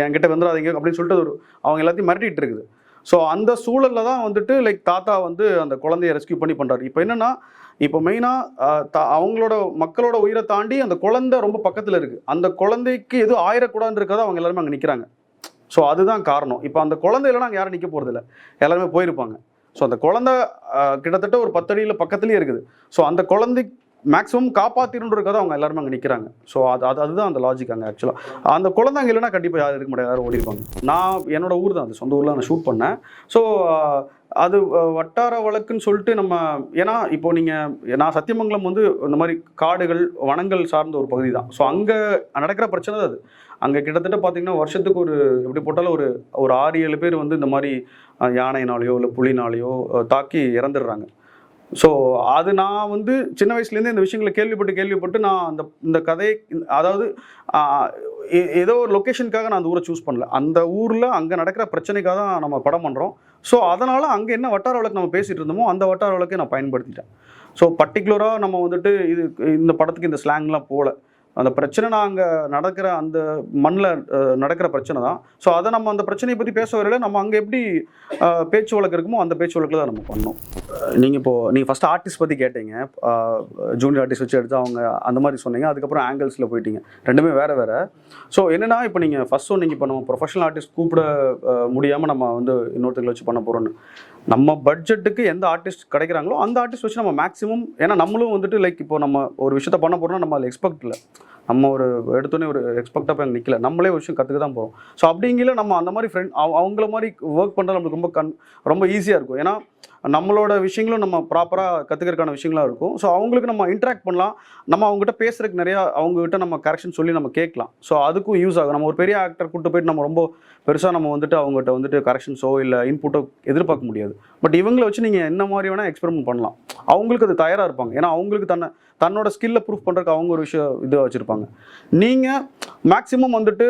என்கிட்ட வந்துடாதீங்க அப்படின்னு சொல்லிட்டு அவங்க எல்லாத்தையும் மிரட்டிகிட்டு இருக்குது. ஸோ அந்த சூழலில் தான் வந்துட்டு லைக் தாத்தா வந்து அந்த குழந்தைய ரெஸ்கியூ பண்ணி பண்ணுறாரு. இப்போ என்னென்னா, இப்போ மெயினாக அவங்களோட மக்களோட உயிரை தாண்டி அந்த குழந்தை ரொம்ப பக்கத்தில் இருக்குது. அந்த குழந்தைக்கு எதுவும் ஆயிரக்கூடாதுன்னு இருக்காது, அவங்க எல்லாருமே அங்கே நிற்கிறாங்க. ஸோ அதுதான் காரணம். இப்போ அந்த குழந்தை இல்லைனா அங்கே யாரும் நிற்க போகிறதில்ல, எல்லாருமே போயிருப்பாங்க. ஸோ அந்த குழந்தை கிட்டத்தட்ட ஒரு 10 அடியில் பக்கத்துலேயே இருக்குது. ஸோ அந்த குழந்தை மேக்ஸிமம் காப்பாற்றிருன்றதுக்காக அவங்க எல்லாருமே அங்கே நிற்கிறாங்க. ஸோ அதுதான் அந்த லாஜிக் அங்கே ஆக்சுவலாக. அந்த குழந்தைங்க இல்லைனா கண்டிப்பாக யாரும் இருக்க முடியாது, யாரும் ஓடிருப்பாங்க. நான் என்னோட ஊர் தான், அந்த சொந்த ஊரில் நான் ஷூட் பண்ணேன். ஸோ அது வட்டார வழக்குன்னு சொல்லிட்டு நம்ம, ஏன்னா இப்போ நான் சத்தியமங்கலம் வந்து இந்த மாதிரி காடுகள் வனங்கள் சார்ந்த ஒரு பகுதி தான். ஸோ அங்கே நடக்கிற பிரச்சனை தான் அது. அங்கே கிட்டத்தட்ட பார்த்திங்கன்னா வருஷத்துக்கு எப்படி போட்டாலும் ஒரு 6-7 பேர் வந்து இந்த மாதிரி யானையினாலேயோ இல்லை புலினாலேயோ தாக்கி இறந்துடுறாங்க. ஸோ அது நான் வந்து சின்ன வயசுலேருந்தே இந்த விஷயங்களை கேள்விப்பட்டு நான் இந்த கதை, அதாவது ஏதோ ஒரு லொக்கேஷனுக்காக நான் அந்த ஊரை சூஸ் பண்ணல. அந்த ஊரில் அங்கே நடக்கிற பிரச்சனைக்காக தான் நம்ம படம் பண்ணுறோம். ஸோ அதனால் அங்கே என்ன வட்டார வழக்கு நம்ம பேசிகிட்டு இருந்தோமோ அந்த வட்டார வழக்கை நான் பயன்படுத்திட்டேன். ஸோ பர்டிகுலராக நம்ம வந்துட்டு இந்த படத்துக்கு இந்த ஸ்லாங்லாம் போகல. அந்த பிரச்சனை நாங்கள் நடக்கிற அந்த மண்ணில் நடக்கிற பிரச்சனை தான். ஸோ அதை நம்ம அந்த பிரச்சனையை பற்றி பேச வரையில் நம்ம அங்கே எப்படி பேச்சு வழக்கு இருக்குமோ அந்த பேச்சு வழக்கில் தான் நம்ம பண்ணோம். நீங்கள் ஃபஸ்ட்டு ஆர்டிஸ்ட் பற்றி கேட்டீங்க, ஜூனியர் ஆர்டிஸ்ட் வச்சு எடுத்து அவங்க அந்த மாதிரி சொன்னீங்க. அதுக்கப்புறம் ஆங்கிள்ஸில் போயிட்டீங்க, ரெண்டுமே வேறு. ஸோ என்னென்னா, இப்போ நீங்கள் ஃபஸ்ட் சொன்னீங்க, இப்போ நம்ம ப்ரொஃபஷனல் ஆர்டிஸ்ட் கூப்பிட முடியாமல் நம்ம வந்து இன்னொருத்தங்களை வச்சு பண்ண போகிறோன்னு. நம்ம பட்ஜெட்டுக்கு எந்த ஆர்டிஸ்ட் கிடைக்கிறாங்களோ அந்த ஆர்டிஸ்ட் வச்சு நம்ம மேக்ஸிமம், ஏன்னா நம்மளும் வந்துட்டு லைக் இப்போ நம்ம ஒரு விஷயத்த பண்ண போகிறோம்னா நம்ம அதில் எக்ஸ்பெக்ட் இல்லை, நம்ம ஒரு எடுத்தோன்னே ஒரு எக்ஸ்பெக்டாக போய் அங்கே நிற்கல, நம்மளே ஒரு விஷயம் கற்றுக்க தான் போகிறோம். ஸோ அப்படிங்கிற நம்ம அந்த மாதிரி அவங்கள மாதிரி ஒர்க் பண்ணுறது நம்மளுக்கு ரொம்ப ஈஸியாக இருக்கும். ஏன்னா நம்மளோட விஷயங்களும் நம்ம ப்ராப்பராக கற்றுக்கிறதுக்கான விஷயங்களாக இருக்கும். ஸோ அவங்களுக்கு நம்ம இன்ட்ராக்ட் பண்ணலாம், நம்ம அவங்ககிட்ட பேசுறதுக்கு நிறையா அவங்ககிட்ட நம்ம கரெக்ஷன் சொல்லி நம்ம கேட்கலாம். ஸோ அதுக்கும் யூஸ் ஆகும். நம்ம ஒரு பெரிய ஆக்டர் கூப்பிட்டு போயிட்டு நம்ம ரொம்ப பெருசாக நம்ம வந்துட்டு அவங்ககிட்ட வந்துட்டு கரெக்ஷன்ஸோ இல்லை இன்புட்டோ எதிர்பார்க்க முடியாது. பட் இவங்களை வச்சு நீங்கள் என்ன மாதிரி வேணால் எக்ஸ்பெரிமெண்ட் பண்ணலாம். அவங்களுக்கு அது தயாராக இருப்பாங்க. ஏன்னா அவங்களுக்கு தன்னோட ஸ்கில்லை ப்ரூஃப் பண்ணுறதுக்கு அவங்க ஒரு விஷயம் இதை வச்சுருப்பாங்க. நீங்கள் மேக்ஸிமம் வந்துட்டு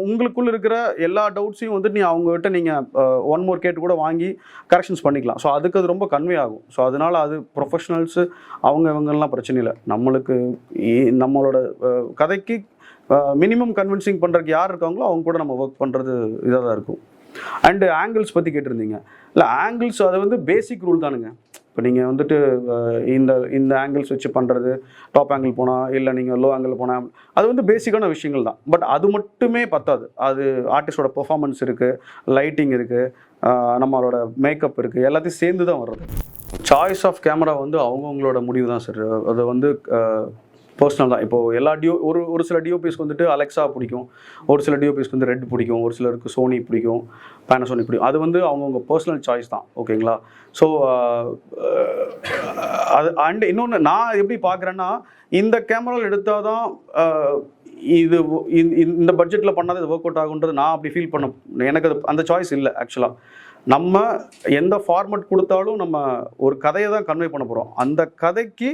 உங்களுக்குள்ளே இருக்கிற எல்லா டவுட்ஸையும் வந்துட்டு அவங்ககிட்ட நீங்கள் 1 more கேட்டு கூட வாங்கி கரெக்ஷன்ஸ் பண்ணிக்கலாம். ஸோ அதுக்கு அது ரொம்ப கன்வே ஆகும். ஸோ அதனால் அது ப்ரொஃபஷனல்ஸு இவங்கெல்லாம் பிரச்சனை இல்லை. நம்மளுக்கு நம்மளோட கதைக்கு மினிமம் கன்வின்சிங் பண்ணுறதுக்கு யார் இருக்காங்களோ அவங்க கூட நம்ம ஒர்க் பண்ணுறது இதாக தான் இருக்கும். அண்டு ஆங்கிள்ஸ் பற்றி கேட்டிருந்தீங்க. இல்லை ஆங்கிள்ஸ் அது வந்து பேசிக் ரூல் தானுங்க. இப்போ நீங்கள் வந்துட்டு இந்த ஆங்கிள்ஸ் வச்சு பண்ணுறது, டாப் ஆங்கிள் போனால் இல்லை நீங்கள் லோ ஆங்கிள் போனால், அது வந்து பேசிக்கான விஷயங்கள் தான். பட் அது மட்டுமே பத்தாது. அது ஆர்டிஸ்டோட பெர்ஃபார்மன்ஸ் இருக்குது, லைட்டிங் இருக்குது, நம்மளோட மேக்கப் இருக்குது, எல்லாத்தையும் சேர்ந்து தான் வர்றது. சாய்ஸ் ஆஃப் கேமரா வந்து அவங்கவுங்களோட முடிவு தான் சார். அது வந்து பர்சனல் தான். இப்போது எல்லா ஒரு சில டிஓபிஸ்க்கு வந்துட்டு அலெக்ஸா பிடிக்கும், ஒரு சில டிஓபிஸ்க்கு வந்து ரெட் பிடிக்கும், ஒரு சிலருக்கு சோனி பிடிக்கும், பேனசோனிக் பிடிக்கும். அது வந்து அவங்கவுங்க பர்சனல் சாய்ஸ் தான். ஓகேங்களா? ஸோ அது அண்ட் இன்னொன்று நான் எப்படி பார்க்குறேன்னா, இந்த கேமராவில் எடுத்தால் தான் இந்த பட்ஜெட்டில் பண்ணால் இது ஒர்க் அவுட் ஆகுன்றது நான் அப்படி ஃபீல் பண்ண, எனக்கு அது அந்த சாய்ஸ் இல்லை. ஆக்சுவலாக நம்ம எந்த ஃபார்மேட் கொடுத்தாலும் நம்ம ஒரு கதையை தான் கன்வே பண்ண போகிறோம். அந்த கதைக்கு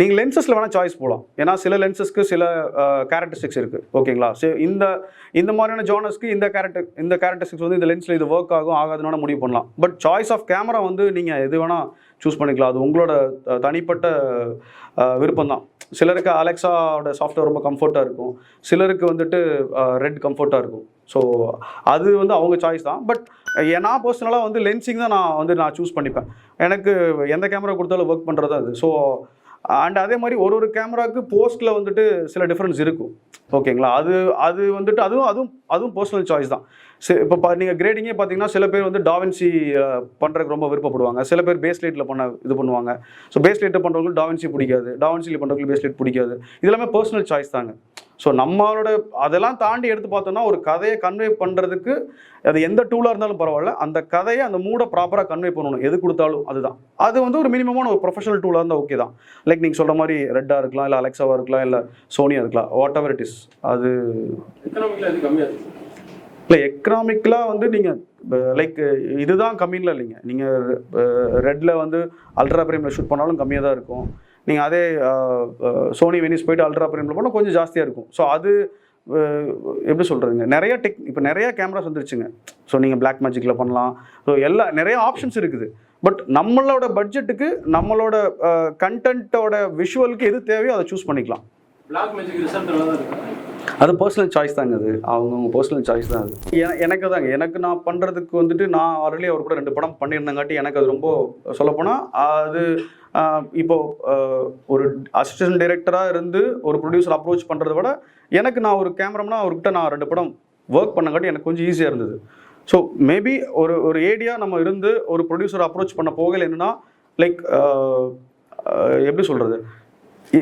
நீங்கள் லென்சஸில் வேணால் சாய்ஸ் போகலாம். ஏன்னா சில லென்சஸ்க்கு சில கேரக்டரிஸ்டிக்ஸ் இருக்குது. ஓகேங்களா? ஸோ இந்த மாதிரியான ஜானர்ஸ்க்கு இந்த கேரக்டரிஸ்டிக்ஸ் வந்து இந்த லென்ஸில் இது ஒர்க் ஆகாதுனால முடிவு பண்ணலாம். பட் சாய்ஸ் ஆஃப் கேமரா வந்து நீங்கள் எது வேணால் சூஸ் பண்ணிக்கலாம். அது உங்களோட தனிப்பட்ட விருப்பம் தான். சிலருக்கு அலெக்ஸாவோட சாஃப்ட்வேர் ரொம்ப கம்ஃபர்ட்டாக இருக்கும், சிலருக்கு வந்துட்டு ரெட் கம்ஃபர்ட்டாக இருக்கும். ஸோ அது வந்து அவங்க சாய்ஸ் தான். பட் நான் பர்சனலாக வந்து லென்சிங் தான் நான் சூஸ் பண்ணிப்பேன். எனக்கு எந்த கேமரா கொடுத்தாலும் ஒர்க் பண்ணுறது அது. ஸோ அண்ட் அதே மாதிரி ஒரு கேமராவுக்கு போஸ்ட்டில் வந்துட்டு சில டிஃப்ரென்ஸ் இருக்கும், ஓகேங்களா. அது வந்துட்டு அதுவும் பர்சனல் சாய்ஸ் தான். இப்போ நீங்கள் கிரேடிங்கே பார்த்தீங்கன்னா சில பேர் வந்து டாவின்சி பண்ணுறதுக்கு ரொம்ப விருப்பப்படுவாங்க, சில பேர் பேஸ் லைட்டில் இது பண்ணுவாங்க. ஸோ பேஸ் லைட்டில் பண்ணுறவங்களுக்கு டாவின்சி பிடிக்காது, டாவின்சியில் பண்ணுறவங்களுக்கு பேஸ் லைட் பிடிக்காது. இது எல்லாமே பர்சனல் சாய்ஸ் தாங்க. ஸோ நம்மளோட அதெல்லாம் தாண்டி எடுத்து பார்த்தோம்னா ஒரு கதையை கன்வே பண்ணுறதுக்கு அது எந்த டூலாக இருந்தாலும் பரவாயில்ல, அந்த கதையை அந்த மூடை ப்ராப்பராக கன்வே பண்ணணும் எது கொடுத்தாலும். அதுதான் அது வந்து ஒரு மினிமமான ஒரு ப்ரொஃபஷனல் டூலாக இருந்தால் ஓகே தான். லைக் நீங்கள் சொல்கிற மாதிரி ரெட்டாக இருக்கலாம், இல்லை அலெக்ஸாவாக இருக்கலாம், இல்லை சோனியாக இருக்கலாம், வாட் எவர் இட் இஸ். அது இல்லை எக்கனாமிக்கலாக வந்து நீங்கள் லைக் இதுதான் கம்மியில் இல்லைங்க. நீங்கள் ரெட்டில் வந்து அல்ட்ரா பிரைமில் ஷூட் பண்ணாலும் கம்மியாக தான் இருக்கும். நீங்கள் அதே சோனி வெனிஸ் போய்ட்டு அல்ட்ரா பிரைமில் போனால் கொஞ்சம் ஜாஸ்தியாக இருக்கும். ஸோ அது எப்படி சொல்கிறதுங்க, இப்போ நிறைய கேமராஸ் வந்துருச்சுங்க. ஸோ நீங்கள் பிளாக் மேஜிக்கில் பண்ணலாம். ஸோ நிறைய ஆப்ஷன்ஸ் இருக்குது. பட் நம்மளோட பட்ஜெட்டுக்கு நம்மளோட கண்டென்ட்டோட விஷுவலுக்கு எது தேவையோ அதை சூஸ் பண்ணிக்கலாம். பிளாக் மேஜிக் ரிசல்ட் நல்லா இருக்கு. அது பர்சனல் சாய்ஸ் தாங்க, அது அவங்கவுங்க பர்சனல் சாய்ஸ் தான். அது எனக்கு நான் பண்ணுறதுக்கு வந்துட்டு நான் ஆல்ரெடி அவர் கூட 2 படம் பண்ணியிருந்தங்காட்டி எனக்கு அது ரொம்ப சொல்லப்போனால் அது இப்போது ஒரு அசிஸ்டன்ட் டைரக்டராக இருந்து ஒரு ப்ரொடியூசர் அப்ரோச் பண்ணுறத விட எனக்கு நான் ஒரு கேமராமேனா அவர்கிட்ட நான் 2 படம் ஒர்க் பண்ணங்காட்டி எனக்கு கொஞ்சம் ஈஸியாக இருந்தது. ஸோ மேபி ஒரு ஏடியாக நம்ம இருந்து ஒரு ப்ரொடியூசர் அப்ரோச் பண்ண போகல என்னென்னா லைக் எப்படி சொல்கிறது,